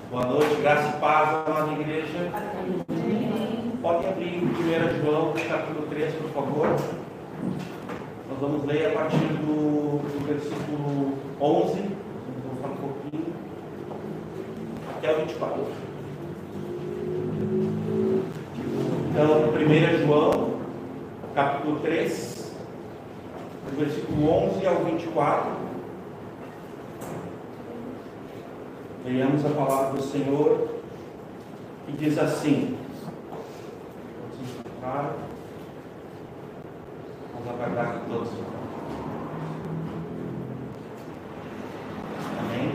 Boa noite, graça e paz, amada igreja. Podem abrir 1 João, capítulo 3, por favor. Nós vamos ler a partir do versículo 11, vamos voltar um pouquinho, até o 24. Então, 1 João, capítulo 3, do versículo 11 ao 24. Leiamos a palavra do Senhor, que diz assim. Vamos aguardar que todos. Amém?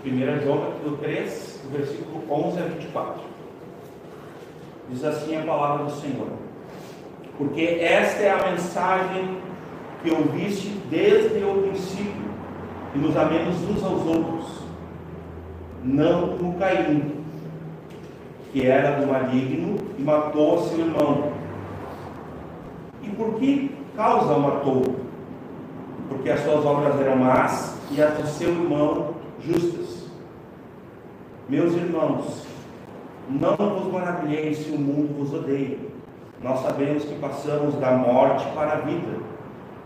1 João, capítulo 3, do versículo 11 a 24. Diz assim a palavra do Senhor: porque esta é a mensagem que ouviste desde o princípio, que nos amemos uns aos outros, não como Caim, que era do maligno e matou a seu irmão. E por que causa o matou? Porque as suas obras eram más e as de seu irmão justas. Meus irmãos, não vos maravilheis se o mundo vos odeia. Nós sabemos que passamos da morte para a vida,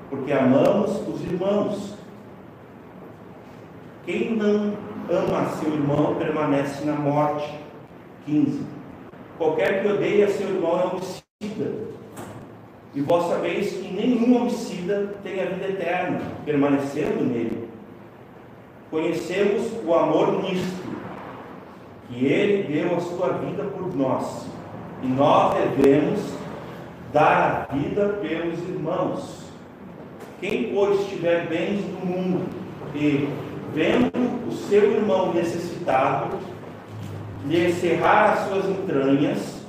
porque amamos os irmãos. Quem não ama seu irmão permanece na morte. 15. Qualquer que odeia seu irmão é homicida. E vós sabeis que nenhum homicida tem a vida eterna, permanecendo nele. Conhecemos o amor nisto, que ele deu a sua vida por nós, e nós devemos dar a vida pelos irmãos. Quem, pois, tiver bens do mundo e, vendo o seu irmão necessitado, lhe cerrar as suas entranhas,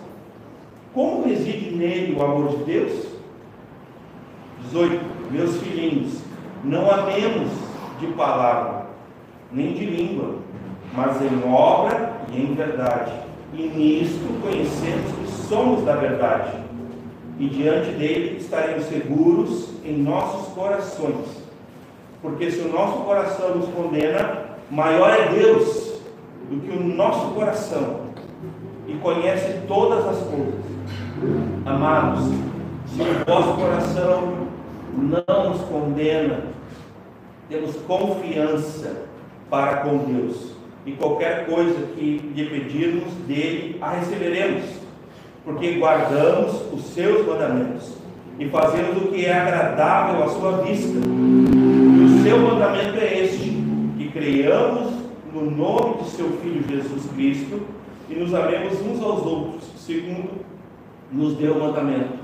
como reside nele o amor de Deus? 18. Meus filhinhos, não amemos de palavra, nem de língua, mas em obra e em verdade. E nisto conhecemos que somos da verdade, e diante dele estaremos seguros em nossos corações. Porque se o nosso coração nos condena, maior é Deus do que o nosso coração, e conhece todas as coisas. Amados, se o vosso coração não nos condena, temos confiança para com Deus, e qualquer coisa que lhe pedirmos dele, a receberemos, porque guardamos os seus mandamentos, e fazemos o que é agradável à sua vista. E o seu mandamento é este, que creiamos no nome de seu Filho Jesus Cristo, e nos amemos uns aos outros, segundo nos deu o mandamento.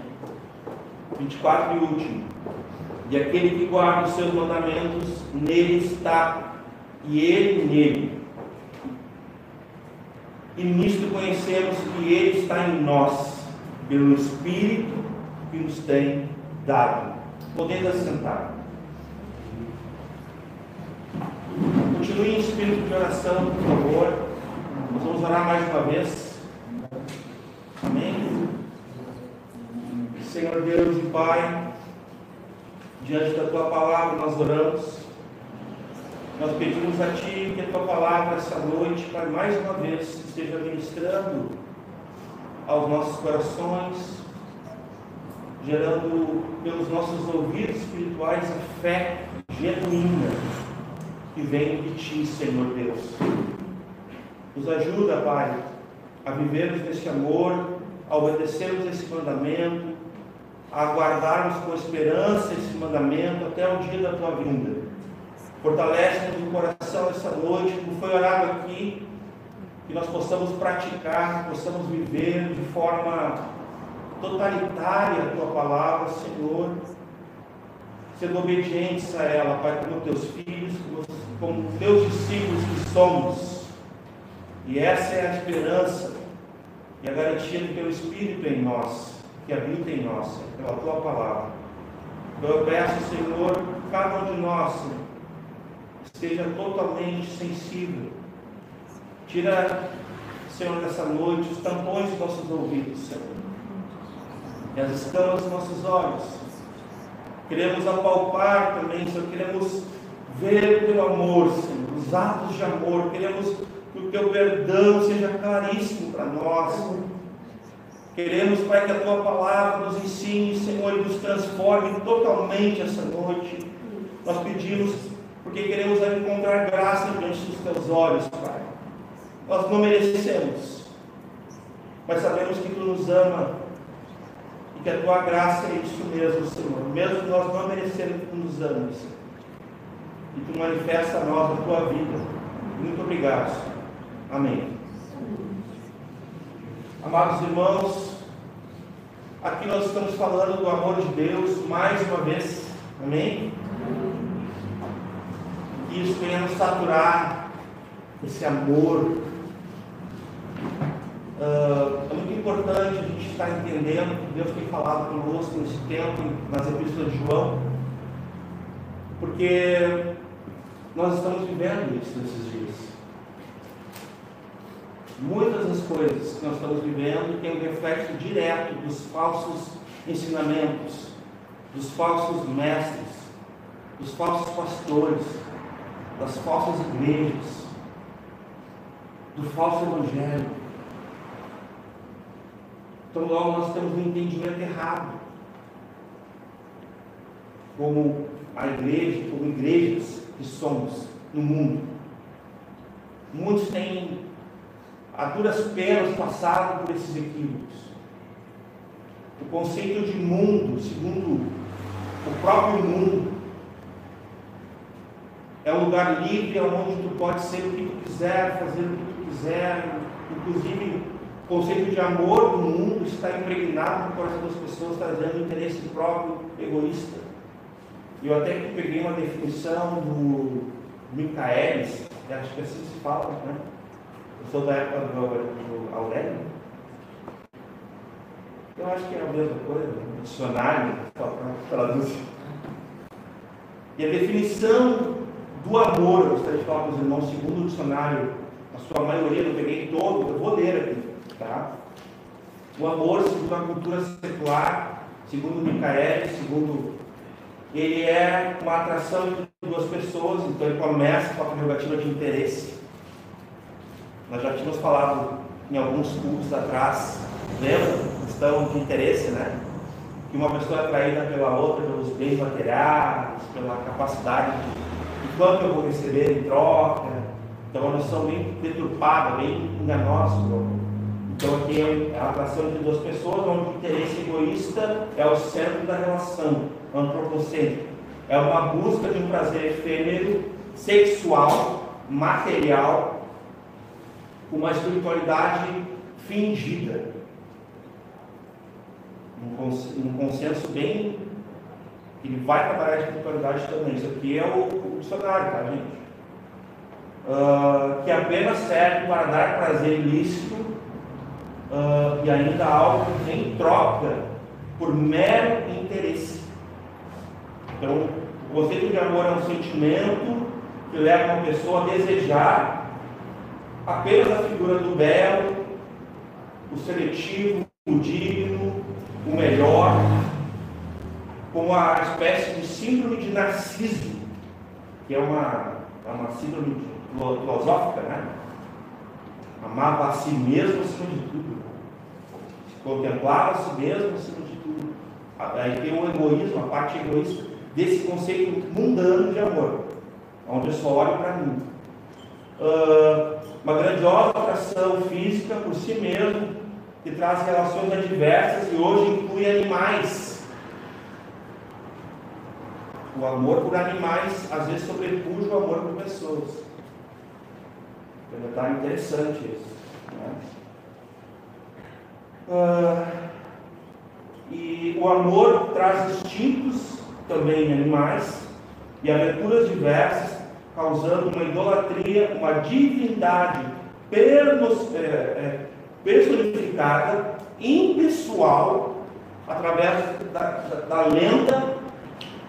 24 e último. E aquele que guarda os seus mandamentos, nele está, e ele nele. E nisto conhecemos que ele está em nós, pelo Espírito que nos tem dado. Podendo assentar. Continue em espírito de oração, por favor. Nós vamos orar mais uma vez. Amém. Senhor Deus e Pai, diante da Tua palavra nós oramos. Nós pedimos a Ti que a Tua palavra essa noite, Pai, mais uma vez esteja ministrando aos nossos corações, gerando pelos nossos ouvidos espirituais a fé genuína que vem de Ti, Senhor Deus. Nos ajuda, Pai, a vivermos nesse amor, a obedecermos esse mandamento, a aguardarmos com esperança esse mandamento até o dia da Tua vinda. Fortalece-nos o coração essa noite, como foi orado aqui, que nós possamos praticar, possamos viver de forma totalitária a Tua palavra, Senhor, sendo obedientes a ela, Pai, como Teus filhos, como Teus discípulos que somos. E essa é a esperança e a garantia do Teu Espírito em nós, que habita em nós, pela Tua palavra. Então eu peço, Senhor, que cada um de nós, Senhor, esteja totalmente sensível. Tira, Senhor, nessa noite os tampões dos nossos ouvidos, Senhor, e as escamas dos nossos olhos. Queremos apalpar também, Senhor, queremos ver o Teu amor, Senhor, os os atos de amor, queremos que o Teu perdão seja claríssimo para nós. Queremos, Pai, que a Tua palavra nos ensine, Senhor, e nos transforme totalmente essa noite. Nós pedimos, porque queremos encontrar graça diante dos Teus olhos, Pai. Nós não merecemos, mas sabemos que Tu nos ama e que a Tua graça é isso mesmo, Senhor. Mesmo que nós não merecemos, Tu nos amas e Tu manifesta a nós a Tua vida. Muito obrigado, Senhor. Amém. Amados irmãos, aqui nós estamos falando do amor de Deus mais uma vez. Amém? Que isso venha nos saturar, esse amor. É muito importante a gente estar entendendo que Deus tem falado conosco nesse tempo, nas epístolas de João, porque nós estamos vivendo isso nesses dias. Muitas das coisas que nós estamos vivendo têm um reflexo direto dos falsos ensinamentos, dos falsos mestres, dos falsos pastores, das falsas igrejas, do falso evangelho. Então logo nós temos um entendimento errado, como a igreja, como igrejas que somos no mundo. Muitos têm a duras penas passado por esses equívocos. O conceito de mundo, segundo o próprio mundo, é um lugar livre onde tu pode ser o que tu quiser, fazer o que tu quiser. Inclusive, o conceito de amor do mundo está impregnado no coração das pessoas, trazendo interesse próprio, egoísta. E eu até peguei uma definição do Michaelis, acho que assim se fala, né? Eu sou da época do Aurélio. Eu acho que é a mesma coisa, um dicionário, para traduzir. E a definição do amor, eu gostaria de falar para os irmãos, segundo o dicionário, a sua maioria, eu peguei todo, eu vou ler aqui, tá? O amor, segundo a cultura secular, segundo Michaelis, ele é uma atração entre duas pessoas, então ele começa com a prerrogativa de interesse. Nós já tínhamos falado em alguns cultos atrás, lembra? Questão de interesse, né? Que uma pessoa é atraída pela outra, pelos bens materiais, pela capacidade de quanto eu vou receber em troca. Então, uma noção bem deturpada, bem enganosa. Então, aqui é a atração entre duas pessoas, onde o interesse egoísta é o centro da relação, antropocêntrico. É uma busca de um prazer efêmero, sexual, material, com uma espiritualidade fingida. Um consenso bem... Ele vai trabalhar a espiritualidade também. Isso aqui é o dicionário, tá, gente? Que apenas serve para dar prazer ilícito e ainda algo em troca por mero interesse. Então, o conceito de amor é um sentimento que leva uma pessoa a desejar apenas a figura do belo, o seletivo, o digno, o melhor, como a espécie de síndrome de Narciso, que é uma síndrome filosófica, né? Amava a si mesmo acima de tudo, contemplava a si mesmo acima de tudo. Aí tem o egoísmo, a parte egoísta desse conceito mundano de amor, onde eu só olho para mim. Uma grandiosa atração física por si mesmo, que traz relações adversas e hoje inclui animais. O amor por animais às vezes sobrepuja o amor por pessoas. É um detalhe interessante isso, né? E o amor traz instintos também em animais e aventuras diversas, causando uma idolatria, uma divindade personificada, impessoal, através da lenda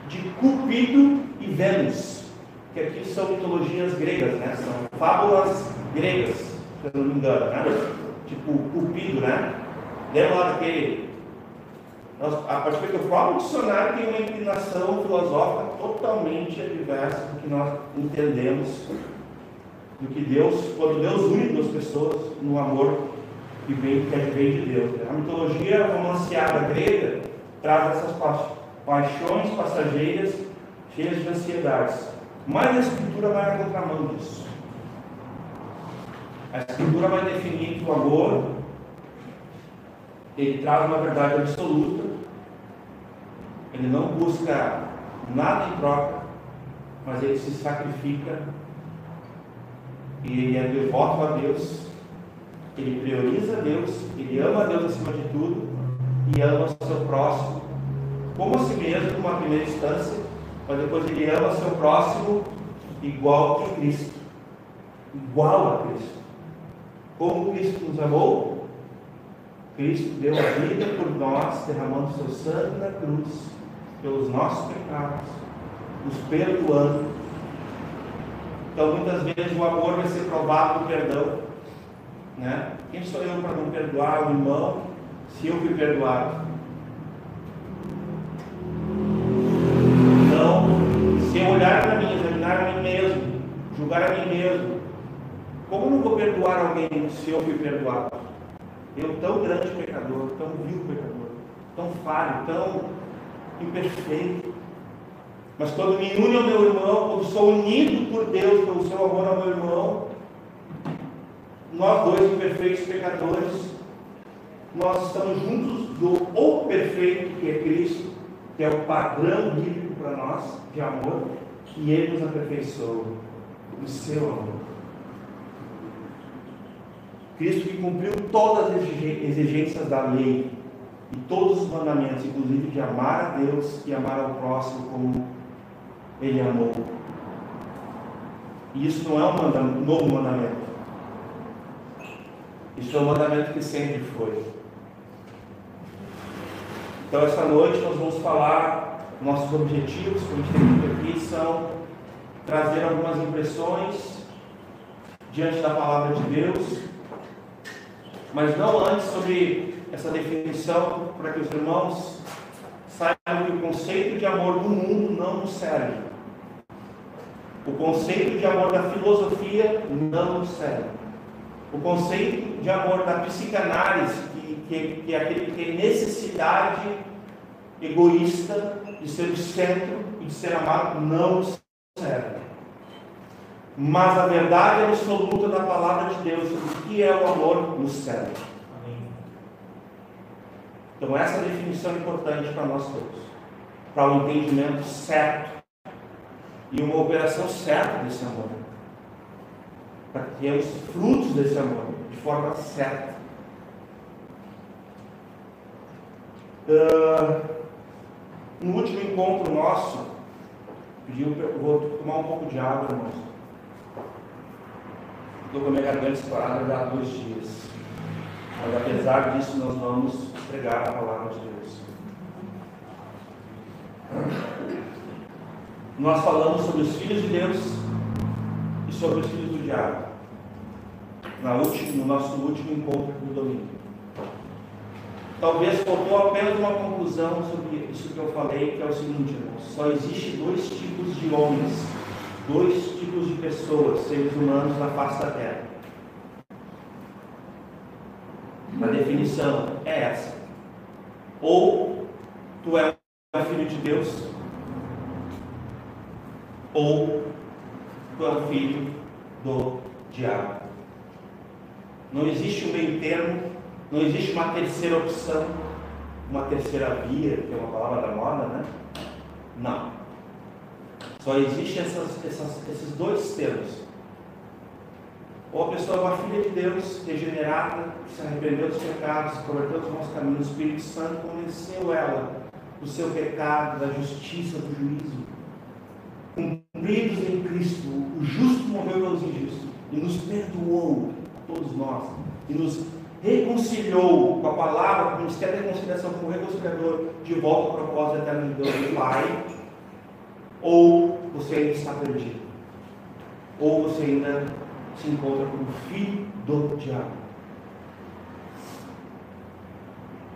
de Cupido e Vênus, que aqui são mitologias gregas, né? São fábulas gregas, se eu não me engano, né? Tipo Cupido, né? Lembra lá daquele... A partir do próprio dicionário tem uma inclinação filosófica totalmente adversa do que nós entendemos do que Deus, quando Deus une duas pessoas no amor que vem de Deus. A mitologia romanceada grega traz essas paixões passageiras cheias de ansiedades. Mas a Escritura vai na contramão disso. A Escritura vai definir que o amor, ele traz uma verdade absoluta, ele não busca nada em troca, mas ele se sacrifica, e ele é devoto a Deus, ele prioriza a Deus, ele ama a Deus acima de tudo, e ama o seu próximo, como a si mesmo, numa primeira instância, mas depois ele ama o seu próximo igual que Cristo, igual a Cristo. Como Cristo nos amou, Cristo deu a vida por nós, derramando seu sangue na cruz, pelos nossos pecados, nos perdoando. Então, muitas vezes o amor vai ser provado no perdão, né? Quem sou eu para não perdoar o irmão, se eu fui perdoado? Então, se eu olhar para mim, examinar a mim mesmo, julgar a mim mesmo, como eu não vou perdoar alguém se eu fui perdoado? Eu, tão grande pecador, tão vil pecador, tão falho, tão imperfeito. Mas quando me uno ao meu irmão, quando sou unido por Deus pelo seu amor ao meu irmão, nós dois imperfeitos pecadores, nós estamos juntos do o perfeito que é Cristo, que é o padrão bíblico para nós de amor, e Ele nos aperfeiçoou no seu amor. Cristo que cumpriu todas as exigências da lei e todos os mandamentos, inclusive de amar a Deus e amar ao próximo como Ele amou. E isso não é um novo mandamento. Isso é um mandamento que sempre foi. Então, essa noite nós vamos falar, nossos objetivos, como a gente tem dito aqui, são trazer algumas impressões diante da palavra de Deus, mas não antes sobre essa definição, para que os irmãos saibam que o conceito de amor do mundo não nos serve. O conceito de amor da filosofia não nos serve. O conceito de amor da psicanálise, que é aquele que tem necessidade egoísta de ser o centro e de ser amado, não nos serve. Mas a verdade absoluta da palavra de Deus sobre o que é o amor nos serve. Amém. Então essa definição é importante para nós todos, para o entendimento certo e uma operação certa desse amor, para que tenhamos frutos desse amor de forma certa. No último encontro nosso, eu vou tomar um pouco de água, irmãos. Estou com a minha garganta estourada já há 2 dias. Mas apesar disso, nós vamos pregar a palavra de Deus. Nós falamos sobre os filhos de Deus e sobre os filhos do diabo. No nosso último encontro do domingo. Talvez faltou apenas uma conclusão sobre isso que eu falei, que é o seguinte, irmãos: só existe 2 tipos de homens, 2 tipos de pessoas, seres humanos na face da terra. A definição é essa: ou tu és um filho de Deus, ou tu és um filho do diabo. Não existe um meio termo, não existe uma terceira opção, uma terceira via, que é uma palavra da moda, né? Não. Só existem esses 2 termos. Ou a pessoa é uma filha de Deus, regenerada, que se arrependeu dos pecados, se converteu dos maus caminhos, o Espírito Santo convenceu ela do seu pecado, da justiça, do juízo. Cumpridos em Cristo, o justo morreu pelos injustos e nos perdoou, a todos nós, e nos reconciliou com a palavra, com o ministério da reconciliação, como reconciliador, de volta ao propósito eterno de Deus do Pai. Ou você ainda está perdido, ou você ainda se encontra como filho do diabo.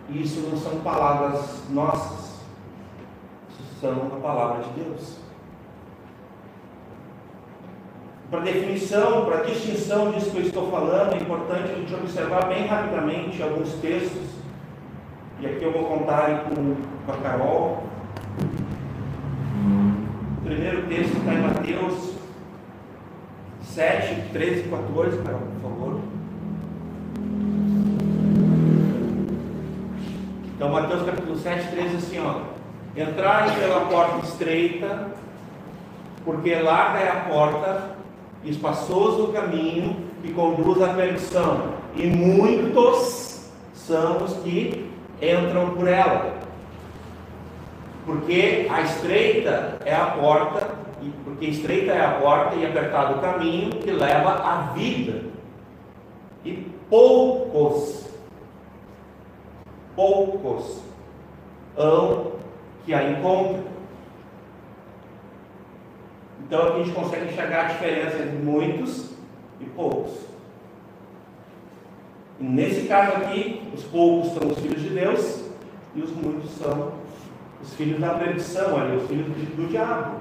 E isso não são palavras nossas, isso são a palavra de Deus. para definição, para distinção disso que eu estou falando, é importante a gente observar bem rapidamente alguns textos. E aqui eu vou contar aí com a Carol. O primeiro texto está em Mateus 7, 13 e 14, Carol, por favor. Então, Mateus capítulo 7, 13, assim, ó. Entrai pela porta estreita, porque larga é a porta, e espaçoso o caminho que conduz à perdição, e muitos são os que entram por ela. Porque a estreita é a porta, e apertado o caminho que leva à vida, e poucos hão que a encontram. Então aqui a gente consegue enxergar a diferença entre muitos e poucos. E nesse caso aqui, os poucos são os filhos de Deus e os muitos são os filhos da perdição, ali, os filhos do diabo.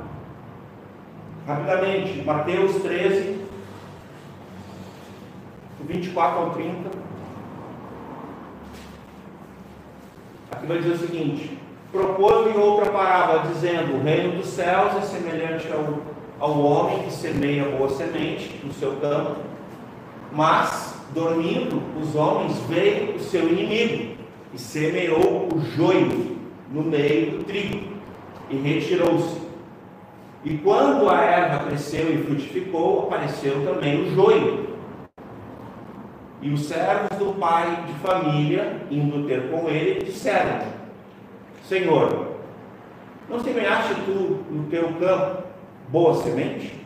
Rapidamente, Mateus 13, do 24 ao 30. Aqui vai dizer o seguinte: propôs-lhe outra parábola, dizendo: o reino dos céus é semelhante ao homem que semeia boa semente no seu campo, mas, dormindo, os homens veio o seu inimigo, e semeou o joio no meio do trigo, e retirou-se. E quando a erva cresceu e frutificou, apareceu também o joio. E os servos do pai de família, indo ter com ele, disseram: Senhor, não semeaste tu no teu campo boa semente?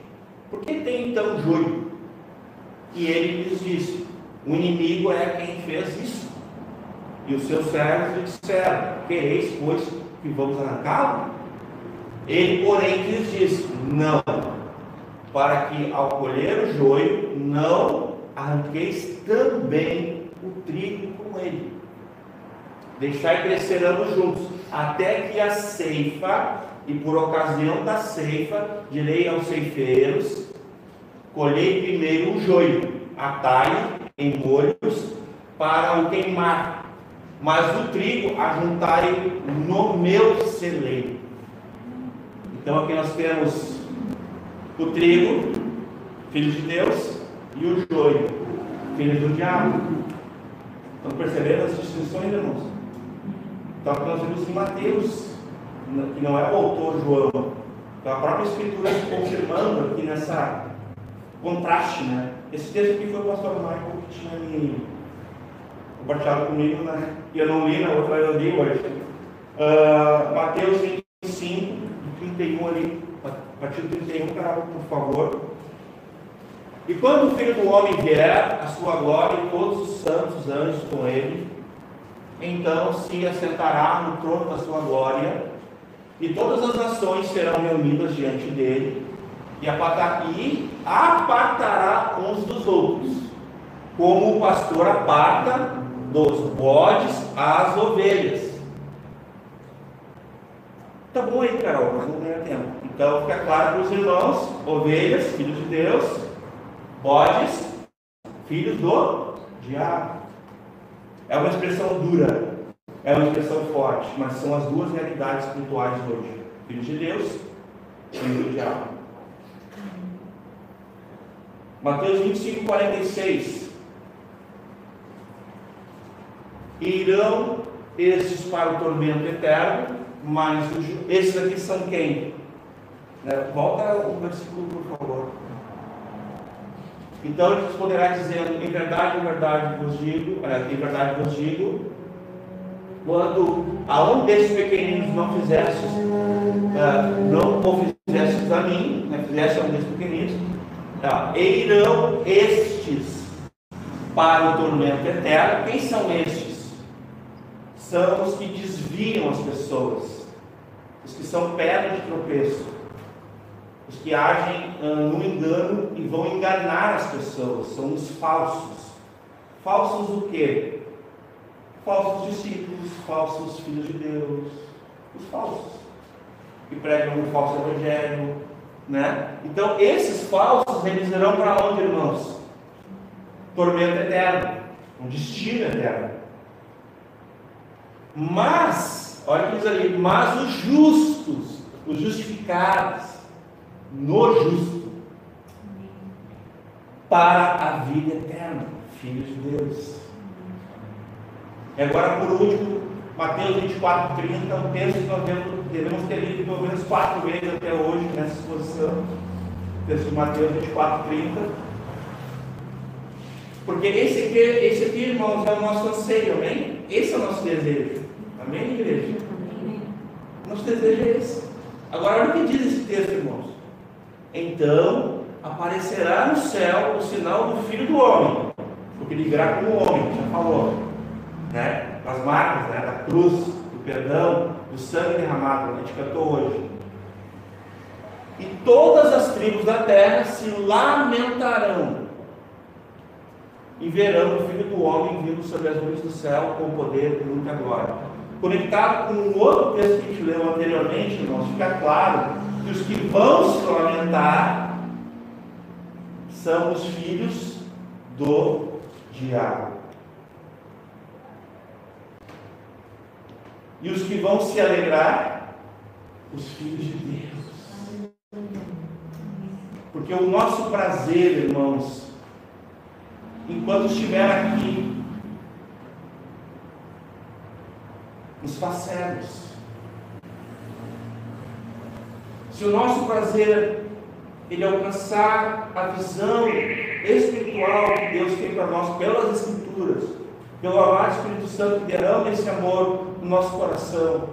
Por que tem então joio? E ele lhes disse: o inimigo é quem fez isso. E os seus servos lhe disseram: quereis, pois, que vamos arrancá-lo? Ele, porém, lhes disse: não, para que ao colher o joio, não arranqueis também o trigo com ele. Deixai crescer ambos juntos, até que a ceifa, e por ocasião da ceifa, direi aos ceifeiros: colhei primeiro o joio, atai em molhos para o queimar, mas o trigo ajuntai no meu celeiro. Então aqui nós temos o trigo, filho de Deus, e o joio, filho do diabo. Estão percebendo as distinções, irmãos? Então aqui nós vemos em Mateus, que não é o autor João. Então a própria Escritura se confirmando aqui nessa contraste, né? Esse texto aqui foi o pastor Michael que tinha me compartilhado comigo, né? E eu não li, na outra eu li hoje. Mateus 25, 31 ali, a partir do 31, por favor. E quando o Filho do Homem vier, a sua glória e todos os santos anjos com ele, então se assentará no trono da sua glória, e todas as nações serão reunidas diante dele, e apartará uns dos outros, como o pastor aparta dos bodes as ovelhas. Tá bom aí, Carol, mas não ganha tempo. Então fica claro para os irmãos: ovelhas, filhos de Deus; bodes, filhos do diabo. É uma expressão dura, é uma expressão forte, mas são as duas realidades espirituais de hoje: filhos de Deus e filhos do diabo. Mateus 25, 46. Irão estes para o tormento eterno, mas esses aqui são quem? Volta o versículo, por favor. Então ele responderá dizendo: em verdade vos digo, quando a um desses pequeninos não fizestes a mim, fizeste a um desses pequeninos, irão estes para o tormento eterno. Quem são estes? São os que desviam as pessoas, os que são pedra de tropeço, os que agem no engano e vão enganar as pessoas. São os falsos. Falsos o quê? Falsos discípulos, falsos filhos de Deus, os falsos, que pregam um falso evangelho, né? Então, esses falsos, eles irão para onde, irmãos? Tormento eterno, um destino eterno. Mas, olha o que diz ali, mas os justos, os justificados, no justo, para a vida eterna, filhos de Deus. E agora, por último, Mateus 24, 30, um texto que nós devemos ter lido pelo menos 4 vezes até hoje nessa exposição. O texto de Mateus 24, 30. Porque esse aqui, irmãos, é o nosso anseio, amém? Esse é o nosso desejo. Amém, igreja? Nosso desejo é esse. Agora, olha o que diz esse texto, irmãos. Então, aparecerá no céu o sinal do Filho do Homem, porque ele virá como homem, já falou, né? As marcas, né? Da cruz, do perdão, do sangue derramado, a gente cantou hoje. E todas as tribos da terra se lamentarão e verão o Filho do Homem vindo sobre as nuvens do céu com poder e muita glória. Conectado com um outro texto que a gente leu anteriormente, irmãos, fica claro que os que vão se lamentar são os filhos do diabo. E os que vão se alegrar, os filhos de Deus. Porque o nosso prazer, irmãos, enquanto estiver aqui, nos faz cegos. Se o nosso prazer ele alcançar a visão espiritual que Deus tem para nós pelas Escrituras, pelo amado Espírito Santo que derrama esse amor no nosso coração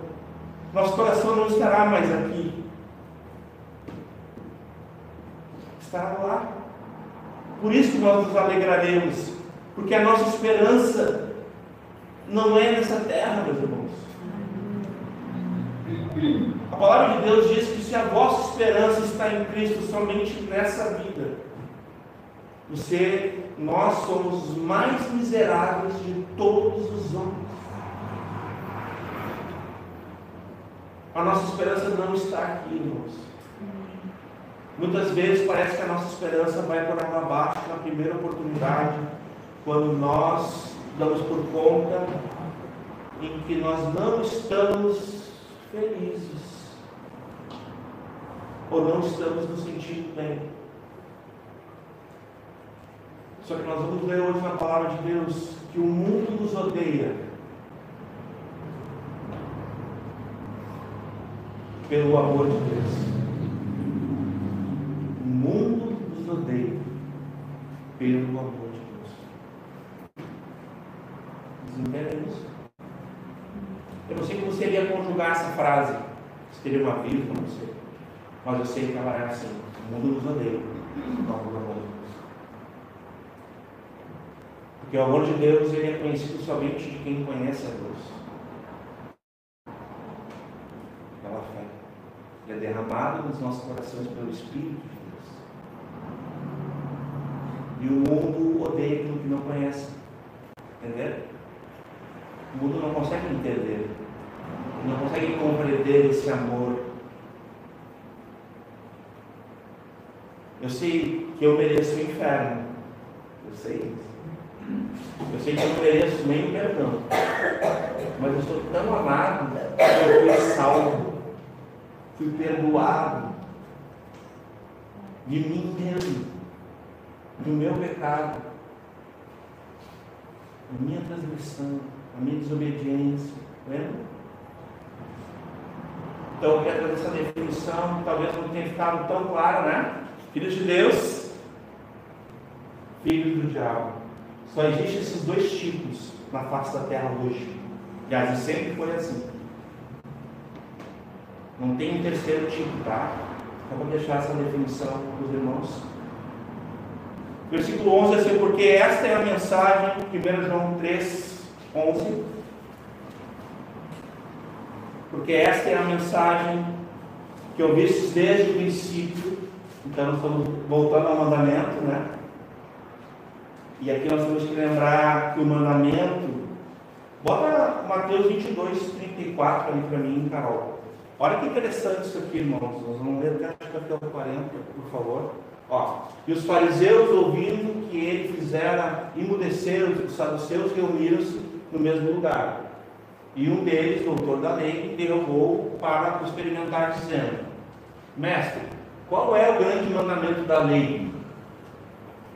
não estará mais aqui, estará lá. Por isso nós nos alegraremos, porque a nossa esperança não é nessa terra, meus irmãos. A palavra de Deus diz que se a vossa esperança está em Cristo somente nessa vida, nós somos os mais miseráveis de todos os homens. A nossa esperança não está aqui, irmãos. Muitas vezes parece que a nossa esperança vai por água abaixo na primeira oportunidade, quando nós damos por conta em que nós não estamos felizes, ou não estamos nos sentindo bem. Só que nós vamos ver hoje na palavra de Deus que o mundo nos odeia pelo amor de Deus. O mundo nos odeia pelo amor de Deus. Vocês entendem isso? Eu não sei como seria conjugar essa frase. Se teria uma vírgula, não sei. Mas eu sei que ela é assim. O mundo nos odeia por causa do amor de Deus. Porque o amor de Deus ele é conhecido somente de quem conhece a Deus. Pela fé. Ele é derramado nos nossos corações pelo Espírito de Deus. E o mundo odeia aquilo que não conhece. Entendeu? O mundo não consegue entender. Não consegue compreender esse amor. Eu sei que eu mereço o inferno. Eu sei isso. Eu sei que eu não mereço nem o perdão. Mas eu sou tão amado que eu fui salvo. Fui perdoado de mim mesmo, do meu pecado, a minha transgressão, a minha desobediência. Lembra? Então eu quero trazer essa definição que talvez não tenha ficado tão clara, né? Filhos de Deus, filhos do diabo. Só existem esses dois tipos na face da terra hoje. Aliás, sempre foi assim. Não tem um terceiro tipo, tá? Eu vou deixar essa definição para os irmãos. Versículo 11 é assim: porque esta é a mensagem, 1 João 3, 11. Porque esta é a mensagem que ouvistes desde o princípio. Então nós estamos voltando ao mandamento, né? E aqui nós temos que lembrar que o mandamento... Bota Mateus 22, 34 ali para mim, Carol. Olha que interessante isso aqui, irmãos. Nós vamos ler até capítulo 40, por favor. Ó, e os fariseus, ouvindo que ele fizera emudecer os saduceus, reuniram-se no mesmo lugar. E um deles, doutor da lei, interrogou para experimentar, dizendo: Mestre, qual é o grande mandamento da lei?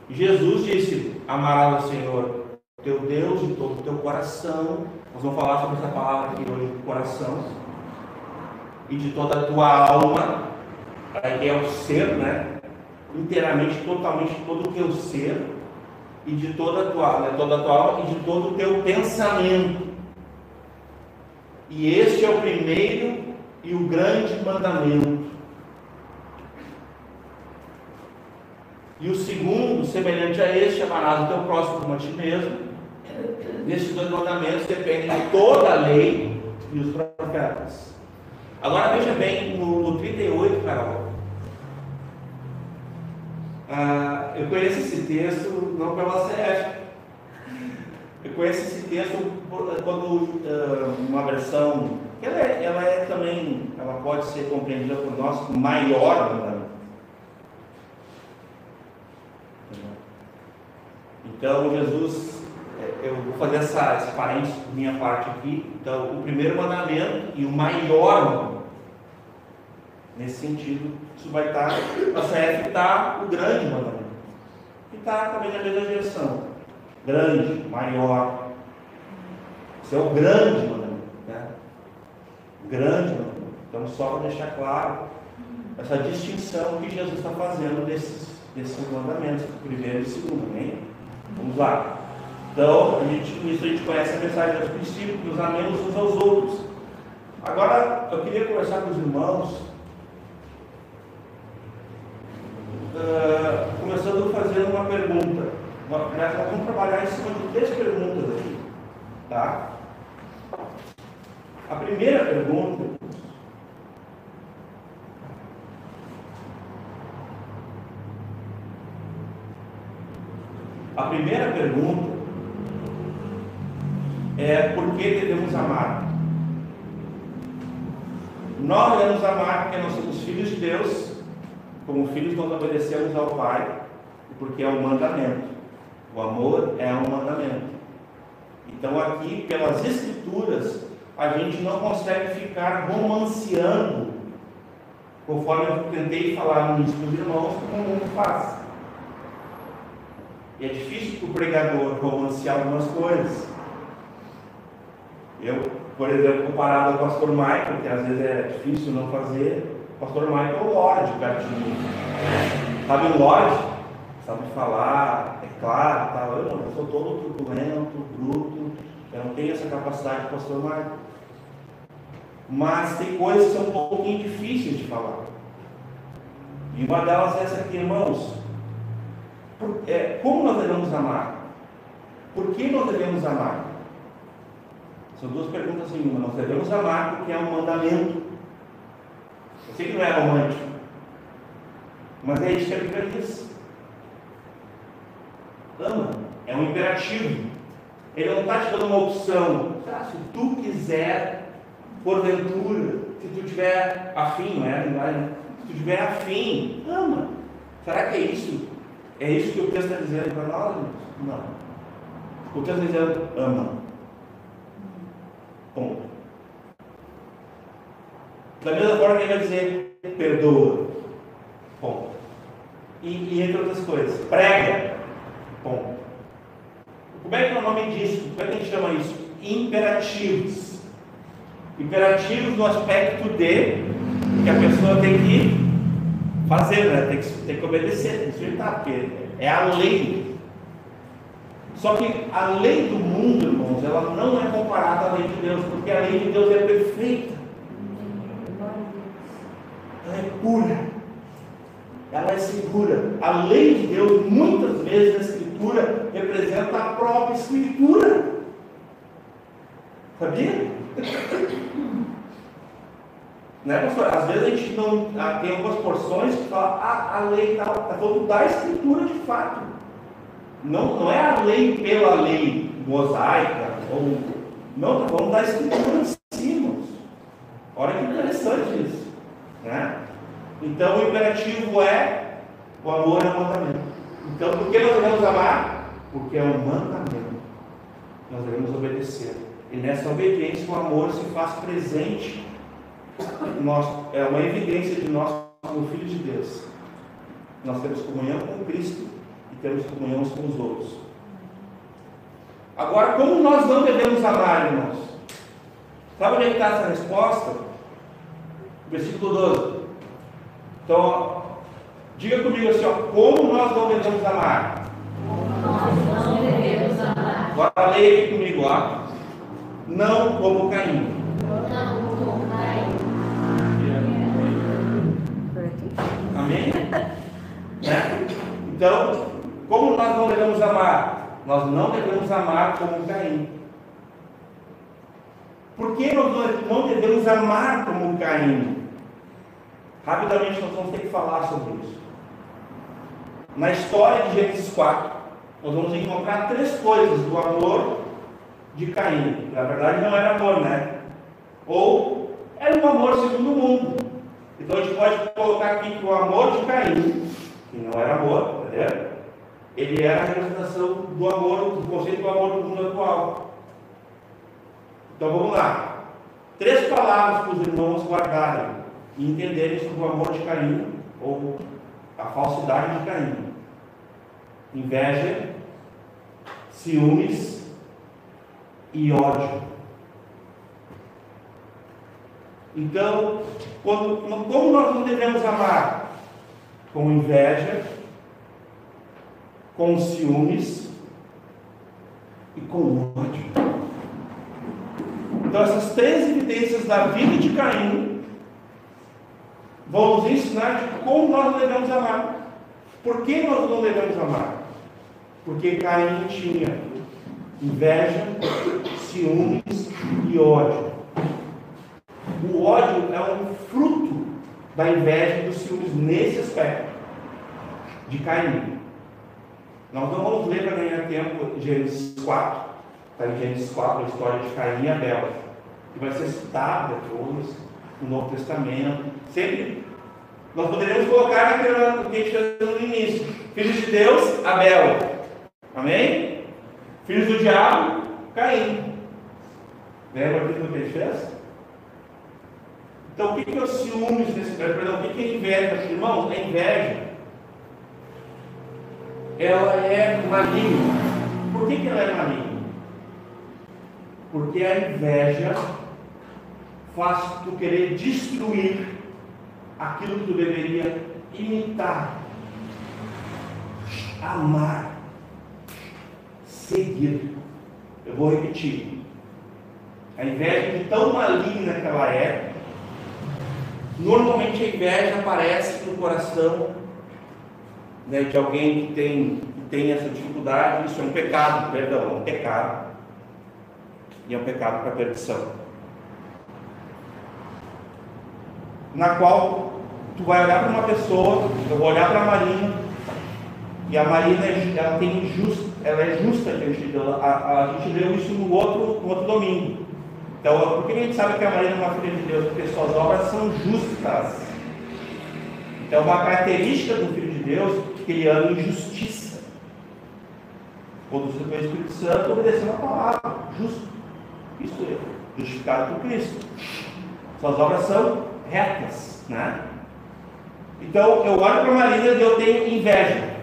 Jesus disse: amarás ao Senhor teu Deus de todo o teu coração. Nós vamos falar sobre essa palavra aqui hoje, coração, e de toda a tua alma, aí é o ser, né? Inteiramente, totalmente, todo o teu ser, e de toda a tua alma, e de todo o teu pensamento. E este é o primeiro e o grande mandamento. E o segundo, semelhante a este, amarás o teu próximo como a ti mesmo. Nestes dois mandamentos dependem de toda a lei e os profetas. Agora veja bem, no 38, Carol. Eu conheço esse texto não pela CF. Eu conheço esse texto quando uma versão, ela é também, ela pode ser compreendida por nós maior mandamento. Então Jesus, eu vou fazer esse parênteses por minha parte aqui. Então, o primeiro mandamento e o maior mandamento. Nesse sentido, isso vai estar, a CF está o grande mandamento. E está também na mesma direção. Grande, maior. Isso é o grande mandamento. Né? Grande mandamento. Então, só para deixar claro essa distinção que Jesus está fazendo desses mandamentos, primeiro e segundo. Amém? Vamos lá. Então, com isso a gente conhece a mensagem dos princípios, que nos amemos uns aos outros. Agora, eu queria conversar com os irmãos, começando fazendo uma pergunta. Nós vamos trabalhar em cima de 3 perguntas aqui. Tá? A primeira pergunta é: por que devemos amar? Nós devemos amar porque nós somos filhos de Deus. Como filhos, nós obedecemos ao Pai, porque é um mandamento. O amor é um mandamento. Então, aqui, pelas Escrituras, a gente não consegue ficar romanceando, conforme eu tentei falar no início dos irmãos, como o mundo faz. E é difícil para o pregador romancear algumas coisas. Eu, por exemplo, comparado ao pastor Michael, que às vezes é difícil não fazer, o pastor Michael é o Lorde pertinho. Sabe o Lorde? Sabe falar, é claro, tal. Eu não, eu sou todo turbulento, bruto, eu não tenho essa capacidade do pastor Michael. Mas tem coisas que são um pouquinho difíceis de falar. E uma delas é essa aqui, irmãos. Como nós devemos amar? Por que nós devemos amar? São 2 perguntas em uma. Nós devemos amar porque é um mandamento. Eu sei que não é romântico, mas é isso que a Bíblia diz. Ama, é um imperativo. Ele não está te dando uma opção. Se tu quiser, porventura, se tu tiver afim, não é? Se tu tiver afim, ama. Será que é isso? É isso que o texto está dizendo para nós? Não. O texto está dizendo: ama. Ponto. Da mesma forma que ele vai dizer: perdoa. Ponto. E entre outras coisas, prega. Ponto. Como é que é o nome disso? Como é que a gente chama isso? Imperativos. Imperativos no aspecto de que a pessoa tem que fazer, né? Tem que obedecer, tem que respeitar, porque é a lei. Só que a lei do mundo, irmãos, ela não é comparada à lei de Deus, porque a lei de Deus é perfeita. Ela é pura. Ela é segura. A lei de Deus, muitas vezes na Escritura, representa a própria Escritura. Sabia? Né, pastor? Às vezes a gente não tem algumas porções que falam a lei está falando da Escritura de fato. Não é a lei pela lei mosaica, não, está falando da Escritura em si, irmãos. Olha que interessante isso, né? Então o imperativo é: o amor é um mandamento. Então por que nós devemos amar? Porque é um mandamento. Nós devemos obedecer. E nessa obediência o amor se faz presente. É uma evidência de nós como filhos de Deus. Nós temos comunhão com Cristo e temos comunhão uns com os outros. Agora, como nós não devemos amar, irmãos? Sabe onde está essa resposta? Versículo 12. Então, diga comigo assim, ó, como nós não devemos amar? Nós não devemos amar. Agora leia aqui comigo, ó. Não como Caim. Não como Caim. Amém? Né? Então, como nós não devemos amar? Nós não devemos amar como Caim. Por que nós não devemos amar como Caim? Rapidamente nós vamos ter que falar sobre isso. Na história de Gênesis 4, nós vamos encontrar 3 coisas do amor de Caim. Na verdade não era amor, né? Ou era um amor segundo o mundo. Então a gente pode colocar aqui que o amor de Caim, que não era amor, entendeu? Ele era a representação do amor, do conceito do amor do mundo atual. Então vamos lá. 3 palavras para os irmãos guardarem e entenderem sobre o amor de Caim, ou a falsidade de Caim: inveja, ciúmes e ódio. Então, como nós não devemos amar? Com inveja, com ciúmes e com ódio. Então, essas 3 evidências da vida de Caim vão nos ensinar de como nós não devemos amar. Por que nós não devemos amar? Porque Caim tinha inveja, ciúmes e ódio. O ódio é um fruto da inveja e dos ciúmes nesse aspecto de Caim. Nós não vamos ler para ganhar tempo Gênesis 4. Está em Gênesis 4 a história de Caim e Abel, que vai ser citada depois no Novo Testamento. Sempre nós poderíamos colocar naquilo que a gente fez no início: filhos de Deus, Abel. Amém? Filhos do diabo, Caim. Lembra aquilo que a gente fez? Então, o que é o ciúmes nesse perdão? O que é inveja? Irmãos, a inveja, ela é maligna. Por que ela é maligna? Porque a inveja faz tu querer destruir aquilo que tu deveria imitar, amar, seguir. Eu vou repetir. A inveja, de tão maligna que ela é, normalmente a inveja aparece no coração, né, de alguém que tem essa dificuldade. Isso é um pecado, perdão, é um pecado. E é um pecado para a perdição. Na qual tu vai olhar para uma pessoa, eu vou olhar para a Marina, e a Marina ela é justa diante de Deus. A gente leu isso no outro domingo. Então, por que a gente sabe que a Marina é uma filha de Deus? Porque suas obras são justas. Então, uma característica do Filho de Deus é que ele ama em justiça. Conduzido pelo Espírito Santo, obedecendo a palavra, justo. Isso é justificado por Cristo. Suas obras são retas, né? Então, eu olho para a Marina e eu tenho inveja.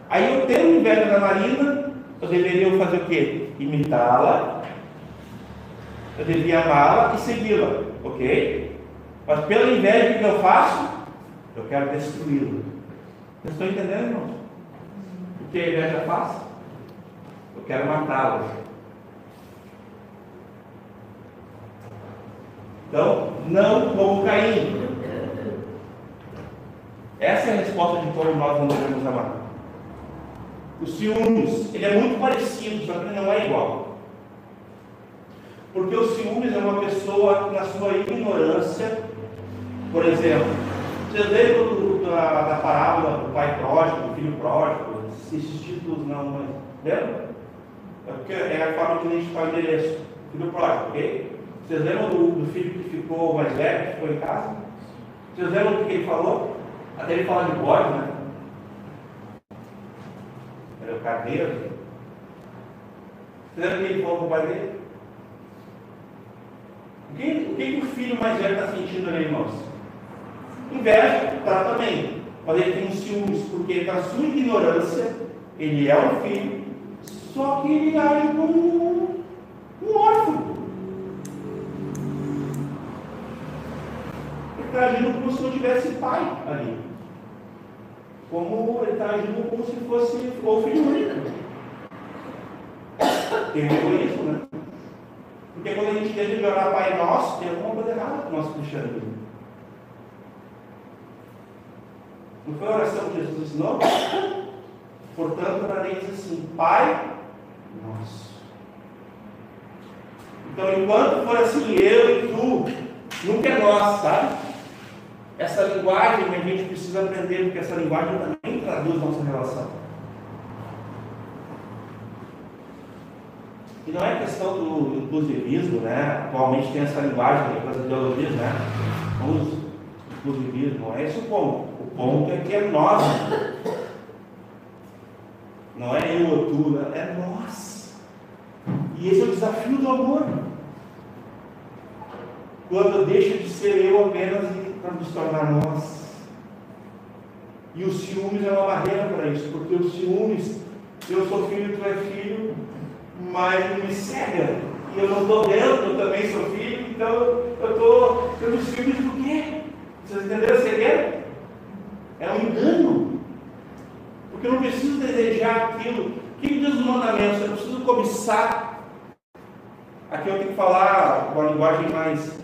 Aí, eu tendo inveja da Marina, eu deveria fazer o quê? Imitá-la. Eu devia amá-la e segui-la, ok? Mas pela inveja, o que eu faço? Eu quero destruí-la. Vocês estão entendendo, irmãos? O que a inveja faz? Eu quero matá-la. Então, não como Caim. Essa é a resposta de como nós não devemos amar. O ciúmes, ele é muito parecido, só que ele não é igual. Porque o ciúmes é uma pessoa que, na sua ignorância, por exemplo, vocês lembram da parábola do pai pródigo, do filho pródigo? Esses títulos não, mas lembra? É porque é a forma que a gente faz o endereço. Filho pródigo, ok? Vocês lembram do filho que ficou mais velho, que ficou em casa? Vocês lembram do que ele falou? Até ele fala de bode, né? Era o carneiro. Vocês lembram o que ele falou para o pai dele? O que o filho mais velho está sentindo ali, irmãos? Inveja, tá também. Mas ele tem um ciúmes, porque na sua ignorância, ele é um filho, só que ele age como um órfão. Ele está agindo como se não tivesse pai ali. Como ele está agindo como se fosse o filho único. Tem um egoísmo, né? Porque quando a gente tenta de orar Pai Nosso, tem alguma coisa errada com o nosso cristianismo. Não foi a oração que Jesus ensinou? Portanto, orareis assim: Pai Nosso. Então, enquanto for assim, eu e tu, nunca é nós, sabe? Essa linguagem que a gente precisa aprender, porque essa linguagem também traduz nossa relação. E não é questão do inclusivismo, né? Atualmente tem essa linguagem das ideologias, né? Vamos inclusivismo, não é esse o ponto. O ponto é que é nós. Não é eu ou tu, é nós. E esse é o desafio do amor. Quando deixa de ser eu apenas para nos tornar nós. E o ciúmes é uma barreira para isso, porque o ciúmes, eu sou filho, tu é filho, mas não me cega. E eu não estou dentro, eu também sou filho, então eu estou tendo ciúmes do quê? Vocês entenderam o segredo? É um engano. Porque eu não preciso desejar aquilo. O que diz os mandamentos? Eu não preciso cobiçar. Aqui eu tenho que falar com a linguagem mais...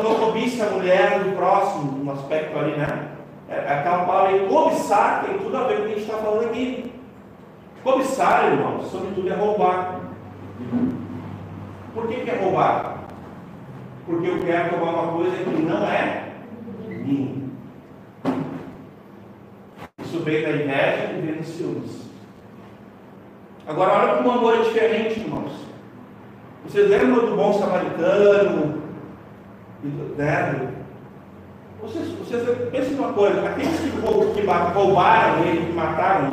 Não cobiça a mulher do próximo, um aspecto ali, né? Aquela palavra aí, cobiçar, tem tudo a ver com o que a gente está falando aqui. Cobiçar, irmãos, sobretudo é roubar. Por que é roubar? Porque eu quero tomar uma coisa que não é minha. Isso veio da inveja e veio dos ciúmes. Agora, olha como o amor é diferente, irmãos. Vocês lembram do bom samaritano? Né? Vocês pensem uma coisa: aqueles que roubaram ele, que mataram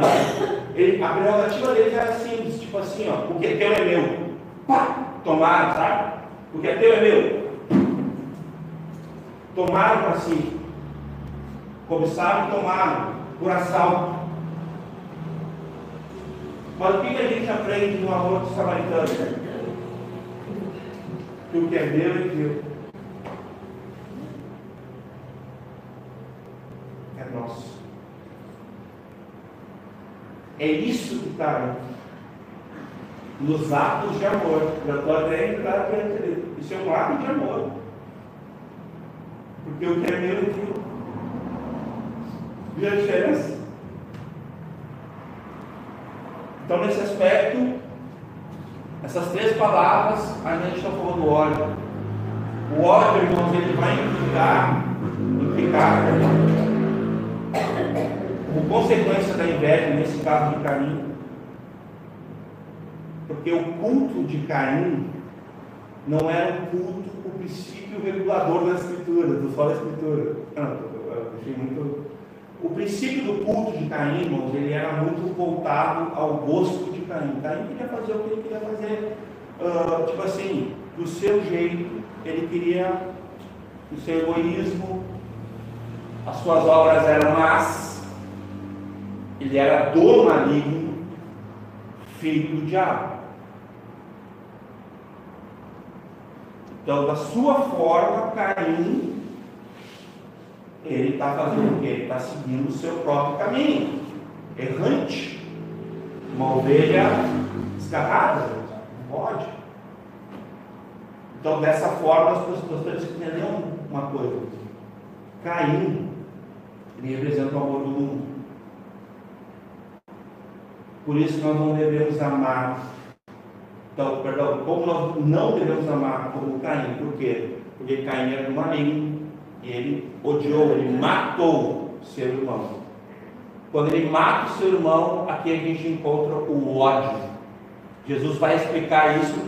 ele, a prerrogativa deles era simples, tipo assim, ó, o que é teu é meu. Pá! Tomaram, sabe? O que é teu é meu. Tomaram para si. Cobiçaram e tomaram por assalto. Mas o que a gente aprende no amor do samaritano? Que o que é meu é teu. É nosso. É isso que está nos atos de amor. Eu estou até entrando. Isso é um ato de amor. Porque o que é meu é teu. Viu a diferença? Então, nesse aspecto, essas três palavras, a gente está falando do ódio. O ódio, irmãos, ele vai implicar como consequência da inveja, nesse caso de Caim. Porque o culto de Caim não era o princípio regulador da Escritura, do só da Escritura. Eu achei muito... O princípio do culto de Caim, irmãos, ele era muito voltado ao gosto de Caim. Caim queria fazer o que ele queria fazer, tipo assim, do seu jeito. Ele queria o seu egoísmo, as suas obras eram más, ele era do maligno, filho do diabo. Então, da sua forma, Caim, ele está fazendo o quê? Ele está seguindo o seu próprio caminho, errante, uma ovelha escarrada, não pode. Então, dessa forma, nós temos que entender uma coisa: Caim, ele representa o amor do mundo. Por isso, nós não devemos amar. Então, perdão, como nós não devemos amar como Caim? Por quê? Porque Caim era do maligno. E ele odiou, ele matou o seu irmão. Quando ele mata o seu irmão, aqui a gente encontra o ódio. Jesus vai explicar isso.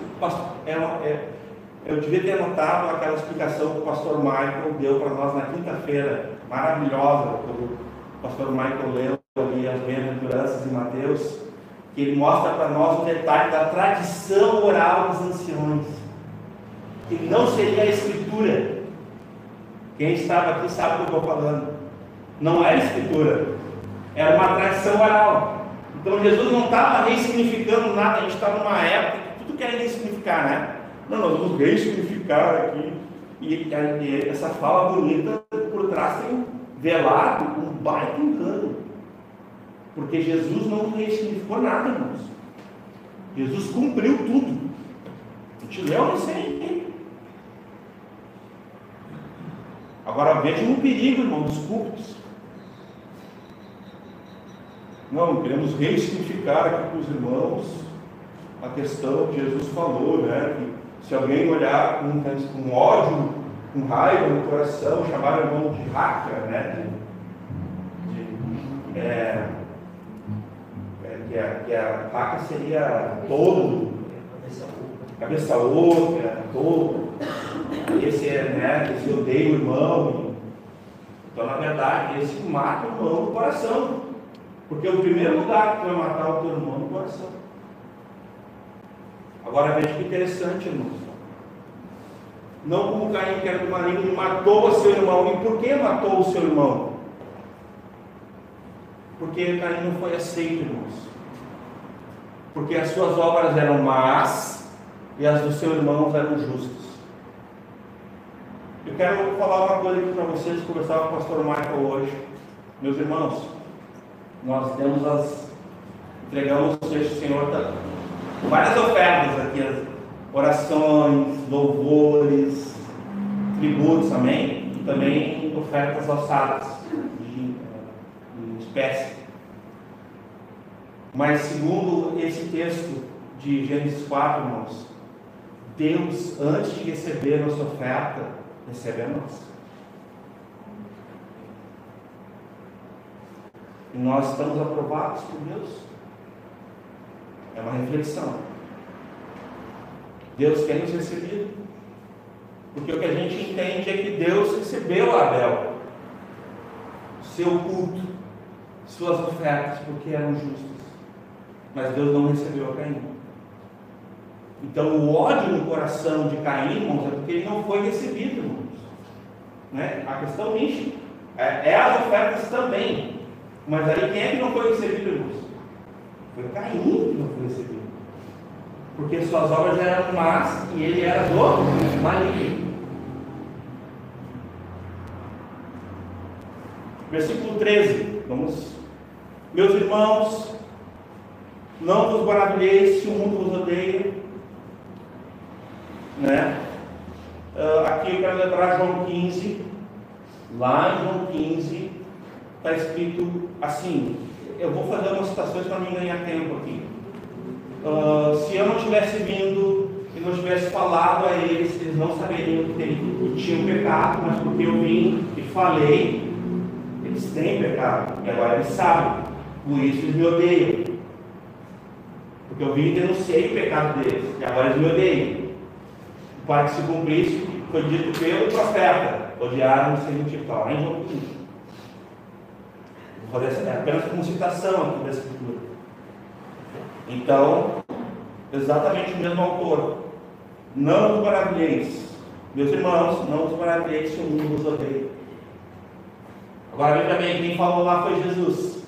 Eu devia ter anotado aquela explicação que o pastor Michael deu para nós na quinta-feira, maravilhosa, que o pastor Michael leu ali as bem-aventuranças em Mateus, que ele mostra para nós o detalhe da tradição oral dos anciões, que não seria a escritura. Quem estava aqui sabe o que eu estou falando. Não era escritura, era uma tradição oral. Então Jesus não estava ressignificando nada. A gente está numa época que tudo quer ressignificar, né? Não, nós vamos ressignificar aqui. E essa fala bonita, por trás tem velado um baita engano. Porque Jesus não ressignificou nada, irmãos. Jesus cumpriu tudo. A gente leu isso aí. Agora veja um perigo, irmão, dos cultos. Não, queremos ressignificar aqui para os irmãos a questão que Jesus falou, né? Que se alguém olhar com ódio, com raiva no coração, chamar o irmão de raca, né? Que a raca seria todo, cabeça oca, todo. Esse é, né? Esse odeia o irmão. Então, na verdade, esse mata o irmão no coração. Porque o primeiro lugar que tu vai matar o teu irmão é no coração. Agora veja que interessante, irmãos. Não como Caim, que era do maligno, e matou o seu irmão. E por que matou o seu irmão? Porque Caim não foi aceito, irmãos. Porque as suas obras eram más e as do seu irmão eram justas. Eu quero falar uma coisa aqui para vocês, conversar com o pastor Michael hoje. Meus irmãos, nós entregamos o Senhor várias ofertas aqui, as orações, louvores, tributos, amém? E também ofertas alçadas de espécie. Mas segundo esse texto de Gênesis 4, irmãos, Deus, antes de receber a nossa oferta, recebe a nossa. E nós estamos aprovados por Deus. É uma reflexão. Deus quer nos receber. Porque o que a gente entende é que Deus recebeu Abel, seu culto, suas ofertas, porque eram justas. Mas Deus não recebeu a Caim. Então o ódio no coração de Caim, irmãos, é porque ele não foi recebido, irmãos. Né? A questão nisso é as ofertas também. Mas aí quem é que não foi recebido, irmãos? Foi Caim que não foi recebido. Porque suas obras eram más e ele era do maligno. Versículo 13. Vamos. Meus irmãos, não vos maravilheis se o mundo vos odeia. Né? Aqui eu quero lembrar João 15. Lá em João 15 está escrito assim. Eu vou fazer umas citações para não ganhar tempo aqui. Se eu não tivesse vindo e não tivesse falado a eles, eles não saberiam que tinham pecado, mas porque eu vim e falei, eles têm pecado, e agora eles sabem, por isso eles me odeiam. Porque eu vim e denunciei o pecado deles, e agora eles me odeiam. Para que se cumprisse o que foi dito pelo profeta, odiaram o seu tipo, lá em João 15. Vou fazer apenas como citação aqui da Escritura. Então, exatamente o mesmo autor. Não vos maravilheis, meus irmãos, não vos maravilheis se o mundo vos odeia. Agora veja bem, quem falou lá foi Jesus.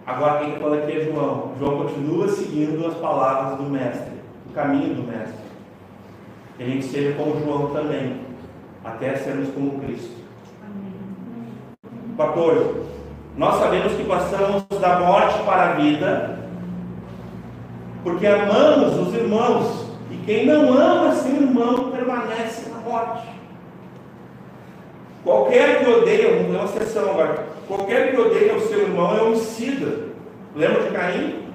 Agora quem fala aqui é João. João continua seguindo as palavras do Mestre, o caminho do Mestre. Que a gente seja como João também, até sermos como Cristo. 14. Nós sabemos que passamos da morte para a vida, porque amamos os irmãos, e quem não ama seu irmão permanece na morte. Qualquer que odeia, vamos ler uma exceção agora, qualquer que odeia o seu irmão é homicida. Lembra de Caim?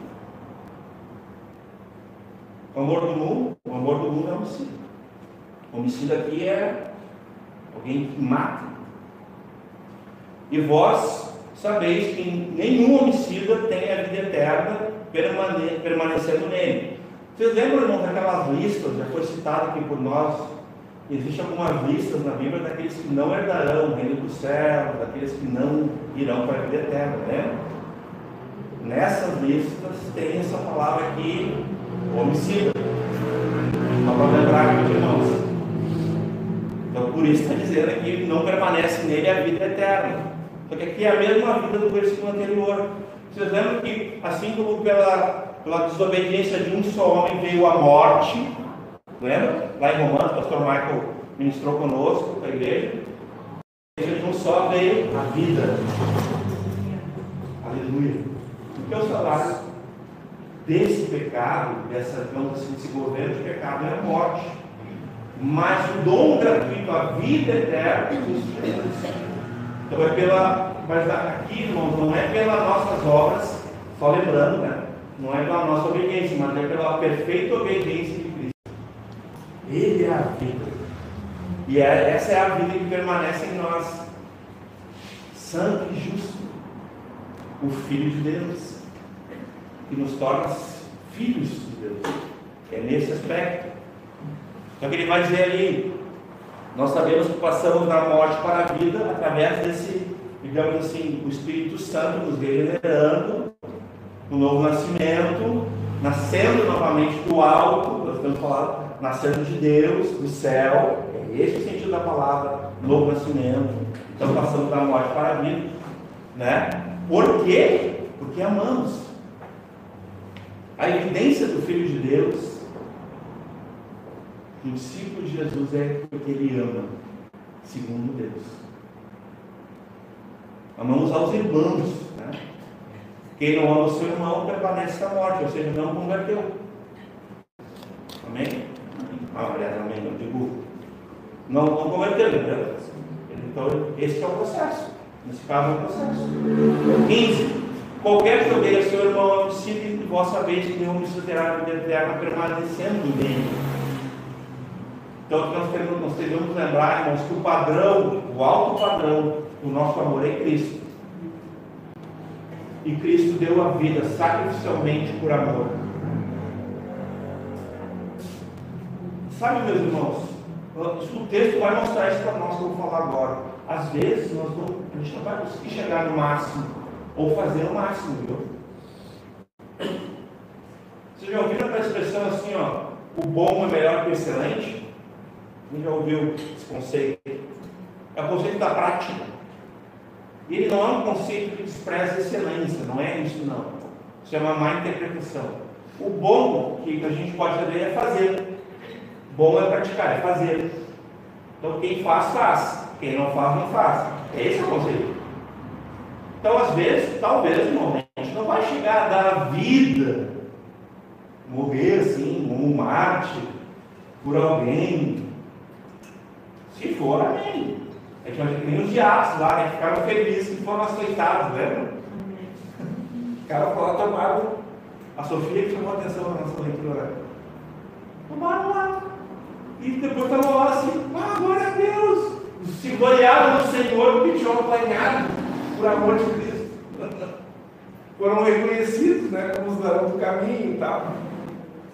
O amor do mundo é homicida. Homicida aqui é alguém que mata. E vós sabeis que nenhum homicida tem a vida eterna permanecendo nele. Vocês lembram, irmão, daquelas listas, já foi citado aqui por nós, existem algumas listas na Bíblia daqueles que não herdarão o reino do céu, daqueles que não irão para a vida eterna, né? Nessas listas tem essa palavra aqui, homicida. Só para lembrar aqui, irmãos. Então, por isso está dizendo aqui que não permanece nele a vida eterna. Só que aqui é a mesma vida do versículo anterior. Vocês lembram que, assim como pela desobediência de um só homem veio a morte, lembra? Lá em Romanos, o pastor Michael ministrou conosco, com a igreja. De um só veio a vida. Aleluia. Porque o salário desse pecado, desse governo de pecado, é a morte. Mas o dom gratuito, a vida eterna, então mas aqui, irmãos, não é pelas nossas obras, só lembrando, né? Não é pela nossa obediência, mas é pela perfeita obediência de Cristo. Ele é a vida. E essa é a vida que permanece em nós, santo e justo, o Filho de Deus, que nos torna filhos de Deus. É nesse aspecto. Então ele vai dizer ali, nós sabemos que passamos da morte para a vida através desse, digamos assim, o Espírito Santo nos regenerando, o novo nascimento, nascendo novamente do alto, nós estamos falando, nascendo de Deus, do céu, é esse o sentido da palavra, novo nascimento. Então passamos da morte para a vida, né? Por quê? Porque amamos. A evidência do Filho de Deus, o discípulo de Jesus, é porque ele ama, segundo Deus. Amamos aos irmãos, né? Quem não ama o seu irmão permanece na morte, ou seja, não converteu. Amém? Aliás, amém, eu digo, não converteu, entendeu? Então, esse é o processo. Nesse caso, é o processo. 15. Qualquer que odeie a seu irmão é homicida, e vós sabeis que nenhum homicida terá a vida eterna permanecendo nele. Então, nós devemos lembrar, irmãos, que o padrão, o alto padrão do nosso amor é Cristo. E Cristo deu a vida sacrificialmente por amor. Sabe, meus irmãos, o texto vai mostrar isso para nós, que eu vou falar agora. Às vezes, a gente não vai conseguir chegar no máximo, ou fazer o máximo, viu? Vocês já ouviram aquela expressão assim, ó, o bom é melhor que o excelente? Quem já ouviu esse conceito? É o conceito da prática. E ele não é um conceito que despreza a excelência, não é isso não. Isso é uma má interpretação. O bom que a gente pode fazer é fazer. Bom é praticar, é fazer. Então quem faz, faz. Quem não faz, não faz. Esse é o conceito. Então às vezes, talvez, irmão, a gente não vai chegar a dar a vida, morrer assim, como um mártir, por alguém. Se for, amém. A gente vai ter que nem os diabos lá, né? Ficaram felizes que foram açoitados, lembra? Ficaram lá, tomaram. A Sofia que chamou a atenção na nossa leitura. Tomaram lá. E depois estavam lá assim, glória a Deus! Se gloriaram no Senhor porque tinham apanhado por amor de Cristo. Foram reconhecidos, né? Como os darão do caminho e tal.